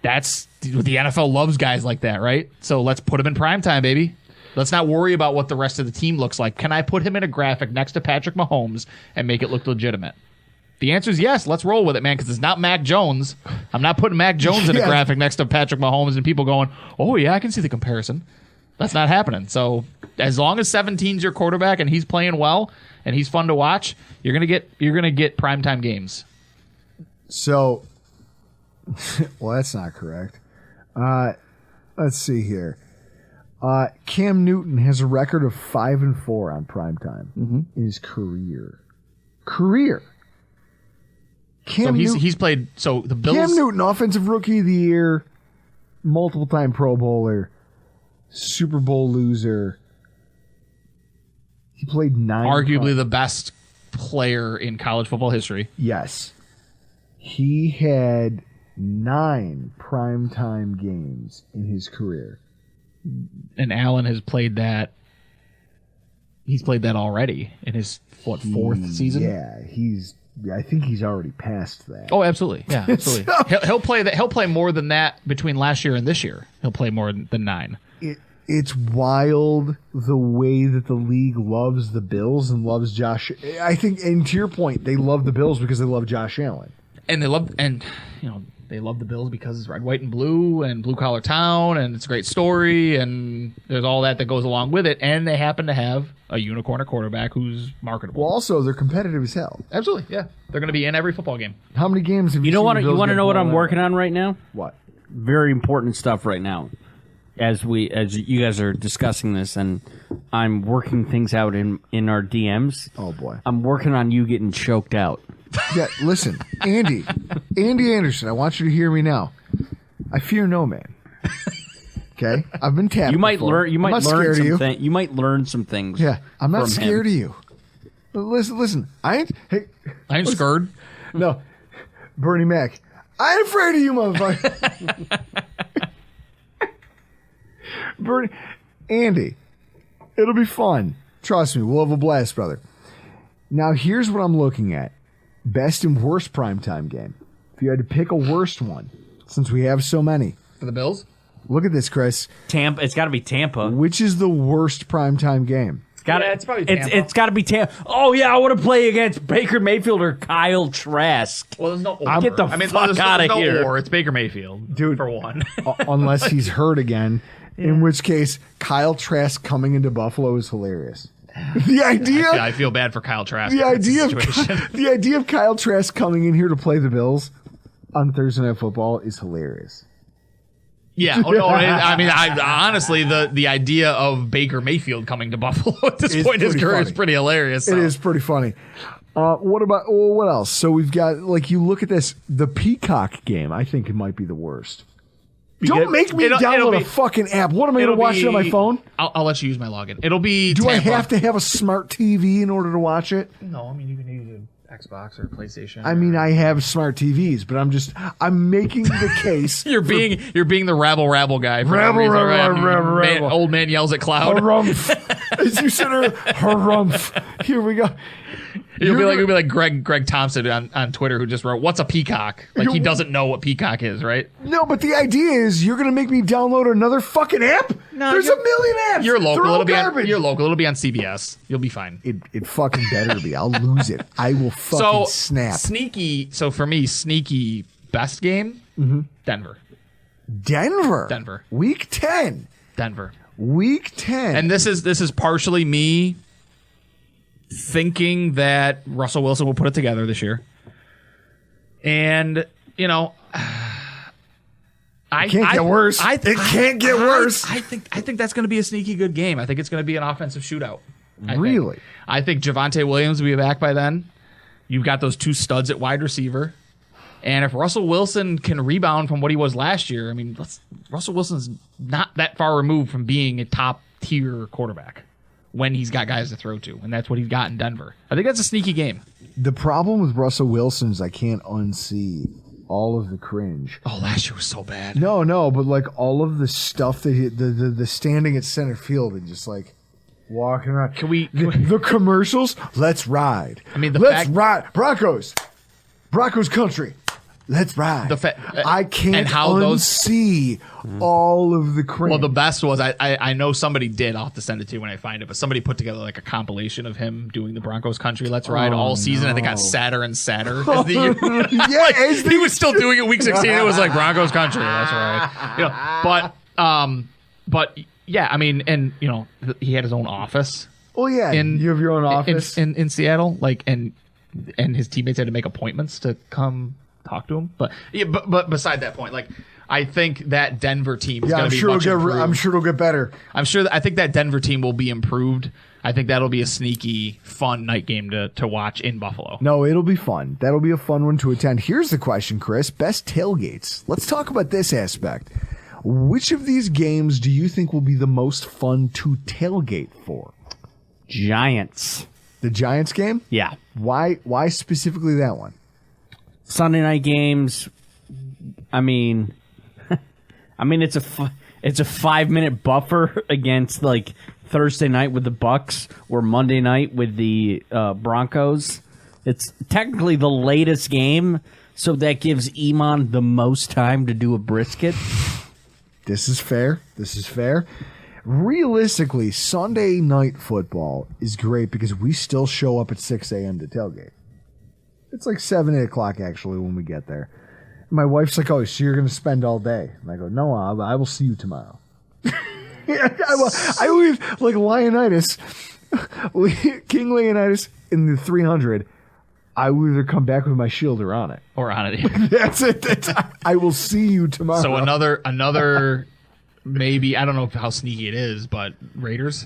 That's the NFL loves guys like that, right? So let's put him in primetime, baby. Let's not worry about what the rest of the team looks like. Can I put him in a graphic next to Patrick Mahomes and make it look legitimate? The answer is yes. Let's roll with it, man, because it's not Mac Jones. I'm not putting Mac Jones in a graphic next to Patrick Mahomes and people going, oh, yeah, I can see the comparison. That's not happening. So as long as 17's your quarterback and he's playing well and he's fun to watch, you're gonna get primetime games. So, well, that's not correct. Let's see here. Cam Newton has a record of 5-4 on primetime in his career. He's played. So the Bills. Cam Newton, offensive rookie of the year, multiple-time Pro Bowler, Super Bowl loser. He played 9. Arguably the best player in college football history. Yes. He had 9 primetime games in his career. And Allen has played that. He's played that already in his, fourth season? Yeah, I think he's already past that. Oh, absolutely. Yeah, absolutely. He'll play that. He'll play more than that between last year and this year. He'll play more than 9. It's wild the way that the league loves the Bills and loves Josh. I think, and to your point, they love the Bills because they love Josh Allen. And they love the Bills because it's red, white, and blue, and blue collar town, and it's a great story, and there's all that goes along with it. And they happen to have a unicorn at quarterback who's marketable. Well, also they're competitive as hell. Absolutely, yeah. They're going to be in every football game. How many games have you? You want to know what I'm working on right now? What? Very important stuff right now. As you guys are discussing this, and I'm working things out in our DMs. Oh boy, I'm working on you getting choked out. Yeah, listen, Andy Anderson, I want you to hear me now. I fear no man. Okay, I've been tapped. You might before. learn. You might learn some things. You might learn some things. Yeah, I'm not from scared him. of you. Listen, I ain't scared. No, Bernie Mac, I ain't afraid of you, motherfucker. Bernie, Andy, it'll be fun. Trust me, we'll have a blast, brother. Now, here's what I'm looking at. Best and worst primetime game. If you had to pick a worst one, since we have so many. For the Bills? Look at this, Chris. Tampa. It's got to be Tampa. Which is the worst primetime game? It's probably Tampa. It's got to be Tampa. Oh, yeah, I want to play against Baker Mayfield or Kyle Trask. Well, there's no or. Get the fuck out of here. Or. It's Baker Mayfield, dude, for one. Unless he's hurt again, in which case Kyle Trask coming into Buffalo is hilarious. The idea. I feel bad for Kyle Trask. The idea of Kyle Trask coming in here to play the Bills on Thursday Night Football is hilarious. Yeah. Oh, no, honestly, the idea of Baker Mayfield coming to Buffalo at this point in his career is pretty hilarious. So. It is pretty funny. What else? So we've got, you look at this, the Peacock game, I think it might be the worst. Don't make me download a fucking app. What am I going to watch it on my phone? I'll let you use my login. It'll be Do Tampa. I have to have a smart TV in order to watch it? No, you can use an Xbox or PlayStation. I have smart TVs, but I'm making the case. You're being the rabble guy. Rabble. Old man yells at cloud. Harumph. As you said, harumph. Here we go. You'll be like Greg Thompson on Twitter, who just wrote, "What's a peacock?" Like he doesn't know what peacock is, right? No, but the idea is you're going to make me download another fucking app. No, there's a million apps. You're local. They're all garbage. You're local. It'll be on CBS. You'll be fine. It fucking better be. I'll lose it. I will fucking snap. Sneaky. So for me, sneaky best game. Denver. Week 10. Denver. Week 10. And this is partially me thinking that Russell Wilson will put it together this year. And, it can't get worse. It can't get worse. I think that's going to be a sneaky good game. I think it's going to be an offensive shootout. Really? I think Javonte Williams will be back by then. You've got those two studs at wide receiver. And if Russell Wilson can rebound from what he was last year, Russell Wilson's not that far removed from being a top-tier quarterback when he's got guys to throw to, and that's what he's got in Denver. I think that's a sneaky game. The problem with Russell Wilson is I can't unsee all of the cringe. Oh, last year was so bad. No, but all of the stuff that the standing at center field and just walking around. The commercials? Let's ride. Let's ride. Broncos country. Let's ride. I can't unsee all of the cringe. Well, the best was I know somebody did. I'll have to send it to you when I find it. But somebody put together a compilation of him doing the Broncos country Let's Ride all season. I think got sadder and sadder as the year. He was still doing it week 16. It was Broncos country Let's Ride. But yeah, he had his own office. Oh yeah, you have your own office in Seattle. And his teammates had to make appointments to come talk to him. But beside that point, I think that Denver team is Yeah, going I'm to be sure much improved. I'm sure it'll get better. I think that Denver team will be improved. I think that'll be a sneaky, fun night game to watch in Buffalo. No, it'll be fun. That'll be a fun one to attend. Here's the question, Chris. Best tailgates. Let's talk about this aspect. Which of these games do you think will be the most fun to tailgate for? Giants. The Giants game? Yeah. Why specifically that one? Sunday night games. I mean, it's a 5-minute buffer against like Thursday night with the Bucks or Monday night with the Broncos. It's technically the latest game, so that gives Iman the most time to do a brisket. This is fair. Realistically, Sunday night football is great because we still show up at 6 a.m. to tailgate. It's like 7, 8 o'clock actually when we get there. My wife's like, "Oh, so you're going to spend all day?" And I go, "No, I will see you tomorrow." I leave like Leonidas, King Leonidas in the 300. I will either come back with my shield or on it. That's it. I will see you tomorrow. So another maybe, I don't know how sneaky it is, but Raiders,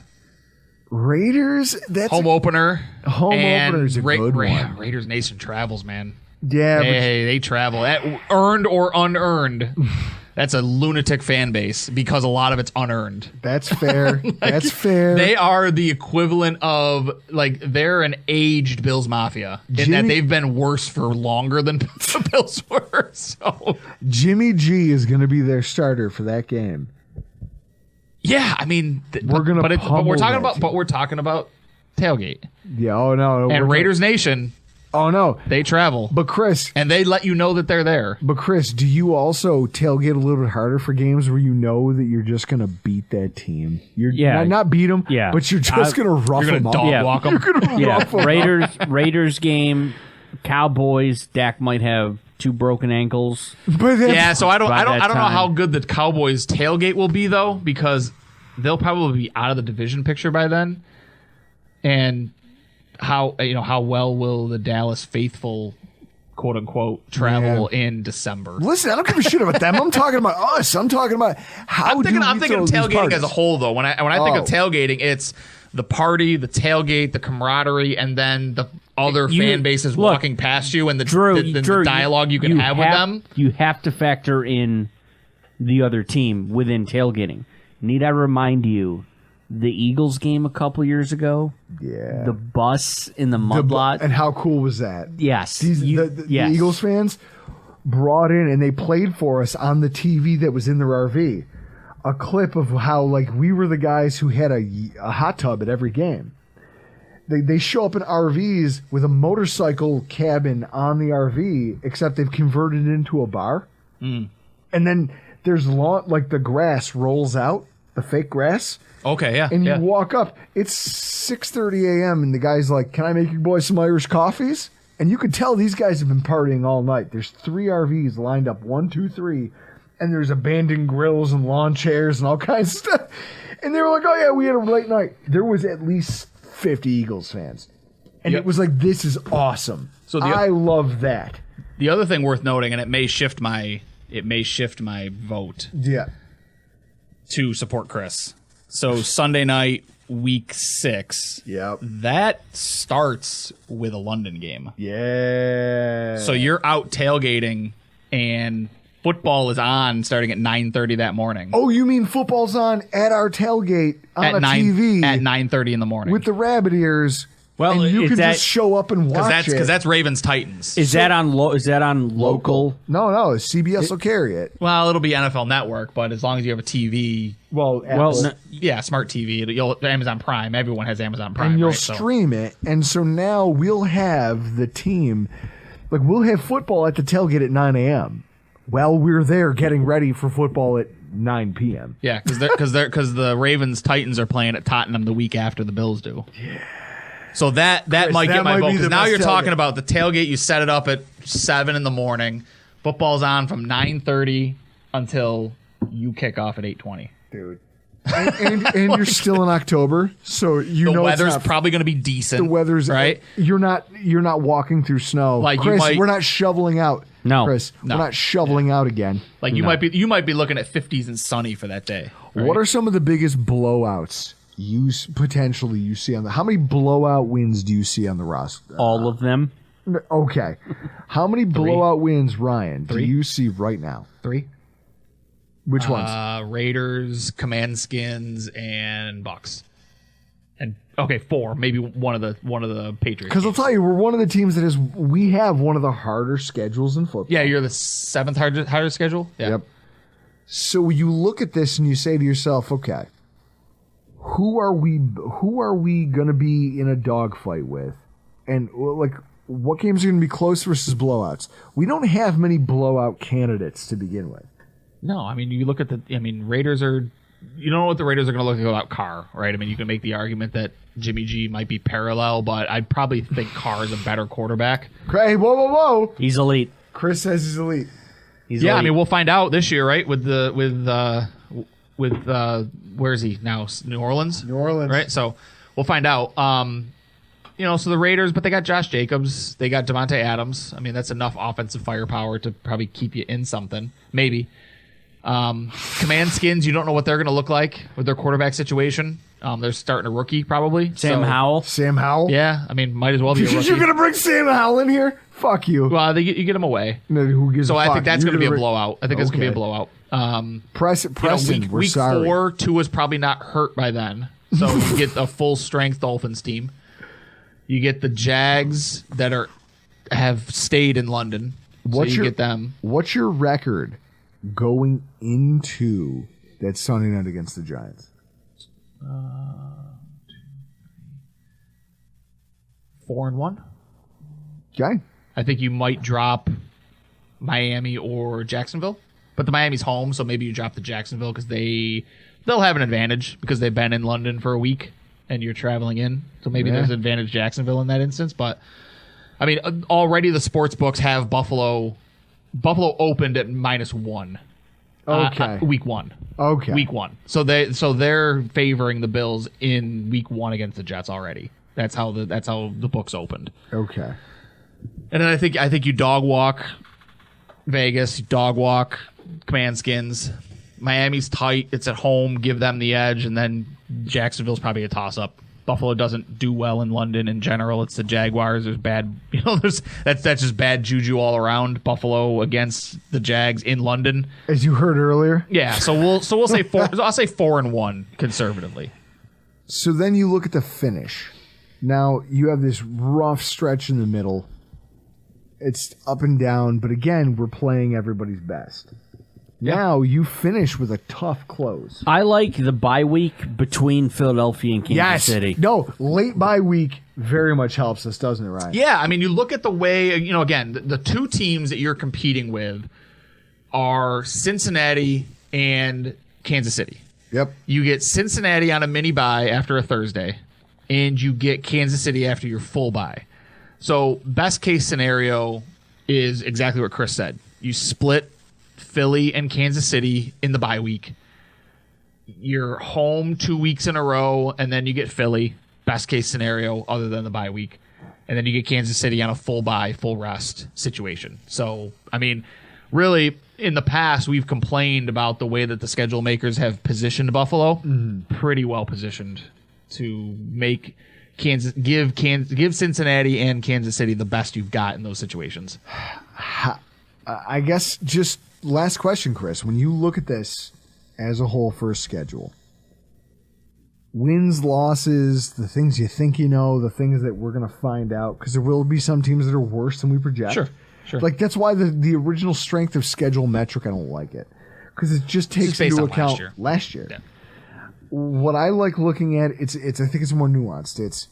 that's home opener. Opener's a good one. Raiders Nation travels, man. Yeah, they travel. Earned or unearned. That's a lunatic fan base because a lot of it's unearned. That's fair. That's fair. They are the equivalent of, like, they're an aged Bills Mafia in that they've been worse for longer than the Bills were. So Jimmy G is going to be their starter for that game. Yeah, I mean, we're talking about tailgate. Yeah. Oh no. And Raiders Nation. Oh no, they travel. But Chris, and they let you know that they're there. But Chris, do you also tailgate a little bit harder for games where you know that you're just going to beat that team? Not beat them, but you're just going to rough them up. Dog walk them. You're going to rough them up. Raiders game, Cowboys. Dak might have 2 broken ankles. So I don't know how good the Cowboys tailgate will be though, because they'll probably be out of the division picture by then, and how well will the Dallas faithful, quote unquote, travel in December? Listen, I don't give a shit about them. I'm talking about us. I'm talking about how. I'm thinking of tailgating as a whole, though. When I think of tailgating, it's the party, the tailgate, the camaraderie, and then the other fan bases walking past you, and the dialogue you can have with them. You have to factor in the other team within tailgating. Need I remind you? The Eagles game a couple years ago. Yeah. The bus in the mudlot. And how cool was that? Yes. The Eagles fans brought in, and they played for us on the TV that was in their RV, a clip of how, like, we were the guys who had a hot tub at every game. They show up in RVs with a motorcycle cabin on the RV, except they've converted it into a bar. Mm. And then there's the grass rolls out, the fake grass. Okay, yeah. And you walk up, it's 6:30 a.m. and the guy's like, "Can I make you boys some Irish coffees?" And you could tell these guys have been partying all night. There's 3 RVs lined up, 1, 2, 3, and there's abandoned grills and lawn chairs and all kinds of stuff. And they were like, "Oh yeah, we had a late night." There was at least 50 Eagles fans. And it was like, this is awesome. So I love that. The other thing worth noting, and it may shift my vote. Yeah. To support Chris. So Sunday night, week 6. Yep. That starts with a London game. Yeah. So you're out tailgating, and football is on starting at 9:30 that morning. Oh, you mean football's on at our tailgate on a TV at 9:30 in the morning with the rabbit ears? Well, and you can just show up and watch it. Because that's Ravens Titans. Is that on local? No, CBS will carry it. Well, it'll be NFL Network, but as long as you have a TV, smart TV, Amazon Prime. Everyone has Amazon Prime, and you'll stream it. And so now we'll have the team, like we'll have football at the tailgate at 9 a.m. while we're there getting ready for football at 9 p.m. Yeah, because the Ravens Titans are playing at Tottenham the week after the Bills do. Yeah. So that might get my vote, because now you're talking about the tailgate. You set it up at 7 in the morning. Football's on from 9:30 until you kick off at 8:20. Dude. And you're still in October, so the weather's probably going to be decent. The weather's right. You're not walking through snow. Like Chris, we're not shoveling out No. Chris, No. we're not shoveling out again. Like you might be looking at 50s and sunny for that day. Right? What are some of the biggest blowouts potentially you see on the? How many blowout wins do you see on the roster? All of them. Okay. How many blowout wins, Ryan, do 3? you see right now? 3. Which ones? Raiders, Command Skins, and Bucks. And okay, 4. Maybe one of the Patriots. Because I'll tell you, we're one of the teams that we have one of the harder schedules in football. Yeah, you're the 7th hardest schedule. Yeah. Yep. So you look at this and you say to yourself, okay, who are we going to be in a dogfight with? And like, what games are going to be close versus blowouts? We don't have many blowout candidates to begin with. No, I mean, you look at Raiders are. You don't know what the Raiders are going to look like without Carr, right? I mean, you can make the argument that Jimmy G might be parallel, but I'd probably think Carr is a better quarterback. Hey, whoa. He's elite. Chris says he's elite. He's Yeah, elite. I mean, we'll find out this year, right? With where is he now? New Orleans? New Orleans. Right? So we'll find out. So the Raiders, but they got Josh Jacobs. They got Devontae Adams. I mean, that's enough offensive firepower to probably keep you in something. Maybe. Command Skins, you don't know what they're going to look like with their quarterback situation. They're starting a rookie, probably. Sam Howell. Sam Howell? Yeah, I mean, might as well be a rookie. You're going to bring Sam Howell in here? Fuck you. Well, you get him away. No, who gives So a I fuck? think that's You're going to be a gonna blowout. I think that's going to be a Okay. blowout. Preston, we're week sorry. 4, Tua's probably not hurt by then. So you get a full-strength Dolphins team. You get the Jags that have stayed in London. Get them. What's your record going into that Sunday night against the Giants? 4-1. Okay. I think you might drop Miami or Jacksonville. But the Miami's home, so maybe you drop the Jacksonville because they'll have an advantage because they've been in London for a week and you're traveling in. So maybe there's an advantage Jacksonville in that instance. But, I mean, already the sports books have Buffalo opened at -1. Okay. Week 1. Okay. Week 1. So they're favoring the Bills in week 1 against the Jets already. That's how the books opened. Okay. And then I think you dog walk Vegas, dog walk Command Skins. Miami's tight. It's at home. Give them the edge. And then Jacksonville's probably a toss-up. Buffalo doesn't do well in London in general. It's the Jaguars. There's bad, that's just bad juju all around. Buffalo against the Jags in London. As you heard earlier. Yeah, so we'll say 4. I'll say 4-1 conservatively. So then you look at the finish. Now you have this rough stretch in the middle. It's up and down, but again, we're playing everybody's best. Now you finish with a tough close. I like the bye week between Philadelphia and Kansas City. No, late bye week very much helps us, doesn't it, Ryan? Yeah, I mean, you look at the way, again, the 2 teams that you're competing with are Cincinnati and Kansas City. Yep. You get Cincinnati on a mini bye after a Thursday, and you get Kansas City after your full bye. So best case scenario is exactly what Chris said. You split Philly and Kansas City in the bye week. You're home 2 weeks in a row, and then you get Philly. Best case scenario other than the bye week. And then you get Kansas City on a full bye, full rest situation. So, I mean, really, in the past, we've complained about the way that the schedule makers have positioned Buffalo. Pretty well positioned to make give Cincinnati and Kansas City the best you've got in those situations. I guess just last question, Chris. When you look at this as a whole for a schedule, wins, losses, the things you think you know, the things that we're going to find out, because there will be some teams that are worse than we project. Sure. Like, that's why the original strength of schedule metric, I don't like it. Because it just takes based into on account last year. Yeah. Yeah. What I like looking at, I think it's more nuanced. It's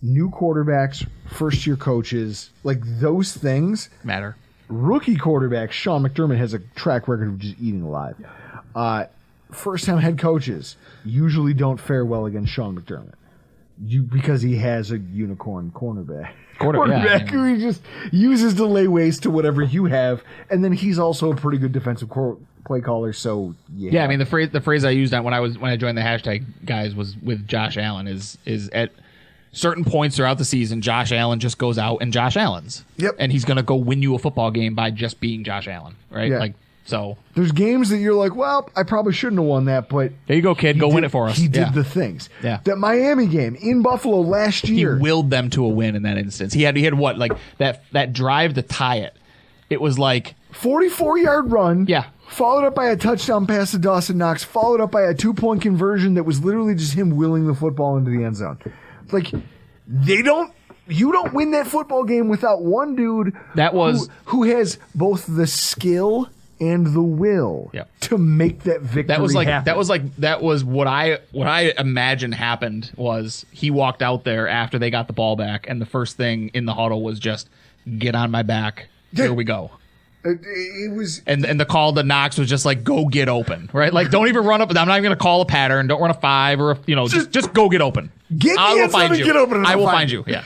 new quarterbacks, first-year coaches, like those things Matter. Rookie quarterback Sean McDermott has a track record of just eating alive. First-time head coaches usually don't fare well against Sean McDermott because he has a unicorn cornerback. Quarterback who he just uses to lay waste to whatever you have, and then he's also a pretty good defensive play caller. So yeah, I mean the phrase I used when I joined the hashtag guys was with Josh Allen is at certain points throughout the season, Josh Allen just goes out and Josh Allen's. Yep. And he's going to go win you a football game by just being Josh Allen, right? Yeah. So there's games that you're like, well, I probably shouldn't have won that, but there you go, kid. Go win it for us. He did the things. Yeah. That Miami game in Buffalo last He year. willed them to a win in that instance. He had what? Like that drive to tie it. It was like 44-yard run. Yeah. Followed up by a touchdown pass to Dawson Knox. Followed up by a 2-point conversion that was literally just him willing the football into the end zone. Like, you don't win that football game without one dude who has both the skill and the will to make that victory happen. That was what I imagine happened was he walked out there after they got the ball back, and the first thing in the huddle was just get on my back. Here we go. It was, and the call to Knox was just like, go get open, right? Like, don't even run up. I'm not even going to call a pattern. Don't run a 5 or just go get open. I will find you. Get open. I will find you. Yeah.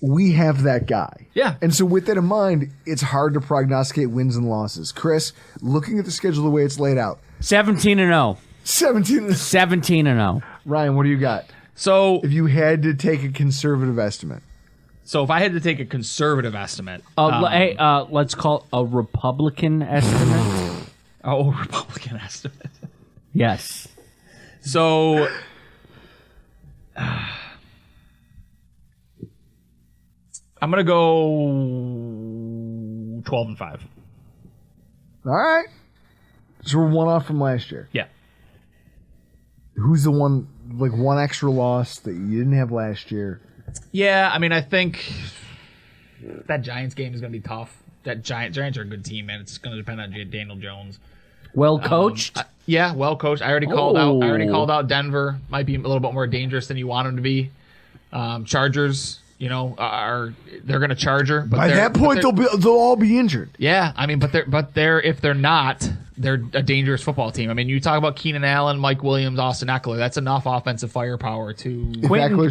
We have that guy. Yeah. And so with that in mind, it's hard to prognosticate wins and losses. Chris, looking at the schedule the way it's laid out. 17-0. 17-0. Ryan, what do you got? So if you had to take a conservative estimate. So if I had to take a conservative estimate. Let's call a Republican estimate. Republican estimate. Yes. So I'm going to go 12-5. All right. So we're one off from last year. Yeah. Who's the one extra loss that you didn't have last year? Yeah, I mean, I think that Giants game is going to be tough. That Giants are a good team, man. It's going to depend on Daniel Jones. Well coached? Yeah, well coached. I already called out Denver. Might be a little bit more dangerous than you want them to be. Chargers, they're going to charger. But by that point, they'll all be injured. Yeah, I mean, but if they're not, they're a dangerous football team. I mean, you talk about Keenan Allen, Mike Williams, Austin Eckler. That's enough offensive firepower to Quentin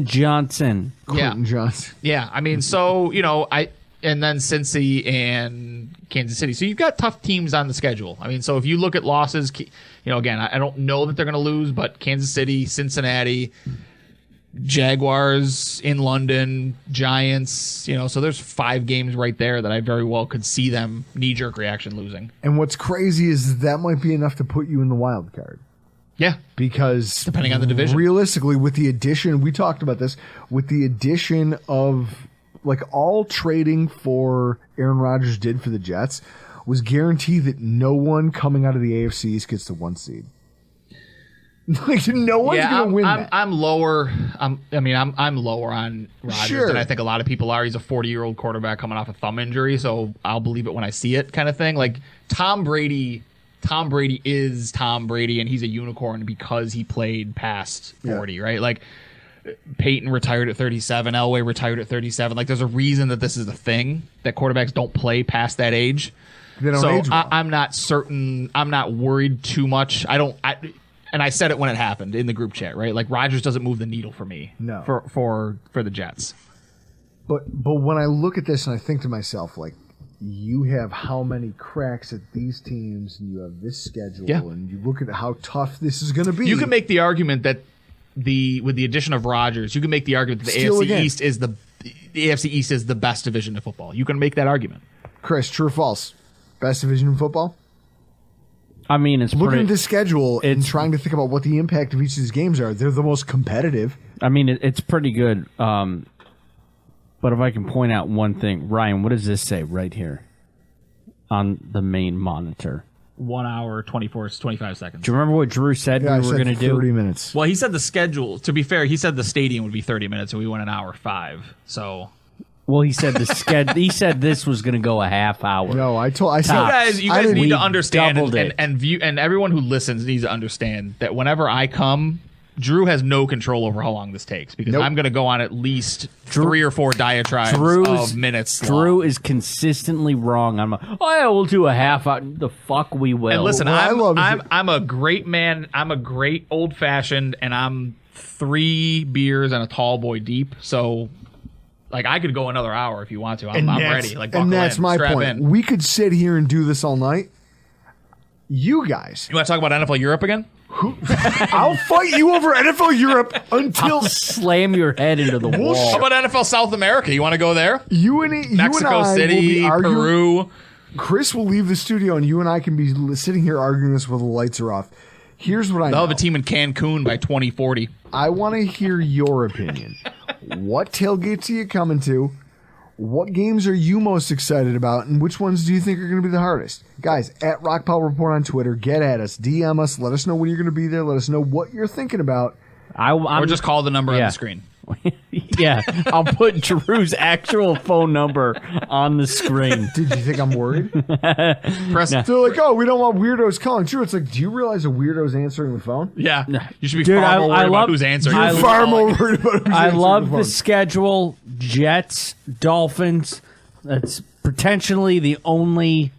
Johnson. Quentin Johnson. Yeah, I mean, so and then Cincy and Kansas City. So you've got tough teams on the schedule. I mean, so if you look at losses, again, I don't know that they're going to lose, but Kansas City, Cincinnati, Jaguars in London, Giants, so there's 5 games right there that I very well could see them knee-jerk reaction losing. And what's crazy is that might be enough to put you in the wild card. Yeah. Because depending on the division. Realistically, with the addition, we talked about this, with the addition of all trading for Aaron Rodgers did for the Jets was guarantee that no one coming out of the AFC East gets the 1 seed. No one's going to win that. I'm lower. I'm lower on Rodgers than I think a lot of people are. He's a 40-year-old quarterback coming off a thumb injury, so I'll believe it when I see it, kind of thing. Like Tom Brady is Tom Brady, and he's a unicorn because he played past 40, right? Like Peyton retired at 37, Elway retired at 37. Like there's a reason that this is a thing that quarterbacks don't play past that age. They don't age well. I'm not certain. I'm not worried too much. And I said it when it happened in the group chat, right? Like Rodgers doesn't move the needle for me. No. For the Jets. But when I look at this and I think to myself, like, you have how many cracks at these teams, and you have this schedule, and you look at how tough this is going to be. You can make the argument that with the addition of Rodgers, you can make the argument that the AFC East is the best division of football. You can make that argument. Chris, true or false? Best division in football? I mean, it's looking at the schedule and trying to think about what the impact of each of these games are. They're the most competitive. I mean, it's pretty good. But if I can point out one thing, Ryan, what does this say right here on the main monitor? 1 hour, 25 seconds. Do you remember what Drew said we were going to do? 30 minutes. Well, he said the schedule. To be fair, he said the stadium would be 30 minutes, and we went 1 hour 5. So. Well, he said he said this was going to go a half hour. No, I said you guys need to understand and everyone who listens needs to understand that whenever I come, Drew has no control over how long this takes because I'm going to go on at least 3 or 4 diatribes of minutes. Drew is consistently wrong. We'll do a half hour. The fuck we will. And listen, I'm a great man. I'm a great old fashioned, and I'm 3 beers and a tall boy deep. So. Like, I could go another hour if you want to. I'm ready. Like, and that's my point. In. We could sit here and do this all night. You guys. You want to talk about NFL Europe again? I'll fight you over NFL Europe until I'll slam your head into the wall. How about NFL South America? You want to go there? Mexico City, Peru. Chris will leave the studio, and you and I can be sitting here arguing this while the lights are off. Here's what I know. They'll have a team in Cancun by 2040. I want to hear your opinion. What tailgates are you coming to? What games are you most excited about, and which ones do you think are going to be the hardest? Guys, at Rockpile Report on Twitter, get at us, DM us, let us know when you're going to be there, let us know what you're thinking about. Or just call the number on the screen. Yeah, I'll put Drew's actual phone number on the screen. Did you think I'm worried? They're like, oh, we don't want weirdos calling. Drew, it's like, do you realize a weirdo's answering the phone? Yeah. You should be far more worried about who's answering. You're far more worried about who's answering I love the phone. the schedule. Jets, Dolphins. That's potentially the only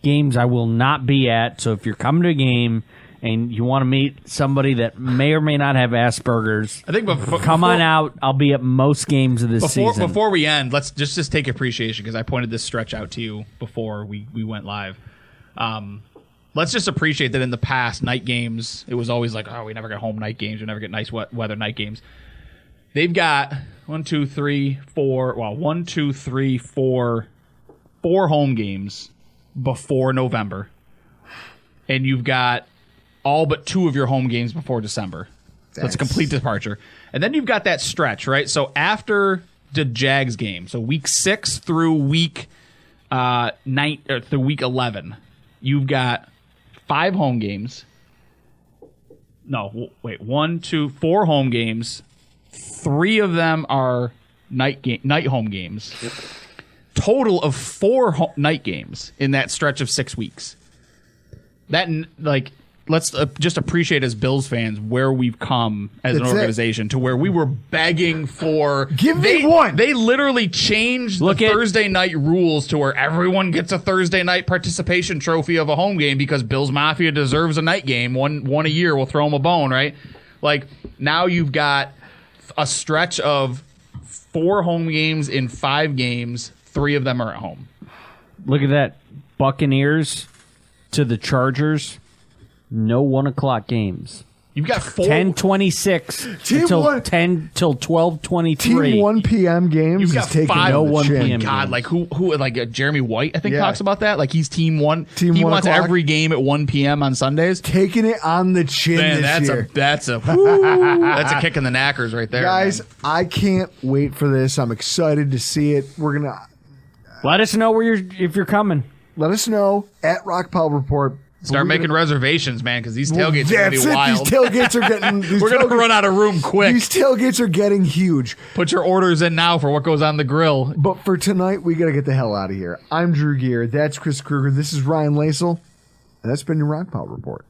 games I will not be at. So if you're coming to a game and you want to meet somebody that may or may not have Asperger's, I think come on out. I'll be at most games of this season. Before we end, let's just take appreciation, because I pointed this stretch out to you before we went live. Let's just appreciate that in the past, night games, it was always like, oh, we never get home night games. We never get nice weather night games. They've got 4 home games before November. And you've got all but 2 of your home games before December. So it's a complete departure. And then you've got that stretch, right? So after the Jags game, so week 6 through week 11, you've got 5 home games. No, wait, 4 home games. 3 of them are night home games. Total of 4 night games in that stretch of 6 weeks. That, like, let's just appreciate as Bills fans where we've come as an organization to where we were begging for. Give me one. They literally changed the Thursday night rules to where everyone gets a Thursday night participation trophy of a home game because Bills Mafia deserves a night game. One a year. We'll throw them a bone, right? Like, now you've got a stretch of 4 home games in 5 games. 3 of them are at home. Look at that. Buccaneers to the Chargers. No 1 o'clock games. You've got 10:26 until 12:23. Team 1 p.m. games. You've got 5 no 1 p.m. God, like who like Jeremy White, I think, talks about that. Like, he's team 1. Team he 1 wants o'clock. every game at 1 p.m. on Sundays. Taking it on the chin this year. That's a kick in the knackers right there, guys. man. I can't wait for this. I'm excited to see it. We're gonna let us know if you're coming. Let us know at Rockpile Report. Start making reservations, man, because these tailgates are going to be wild. These tailgates are getting... We're going to run out of room quick. These tailgates are getting huge. Put your orders in now for what goes on the grill. But for tonight, we got to get the hell out of here. I'm Drew Gear. That's Chris Kruger. This is Ryan Lasal. And that's been your Rockpile Report.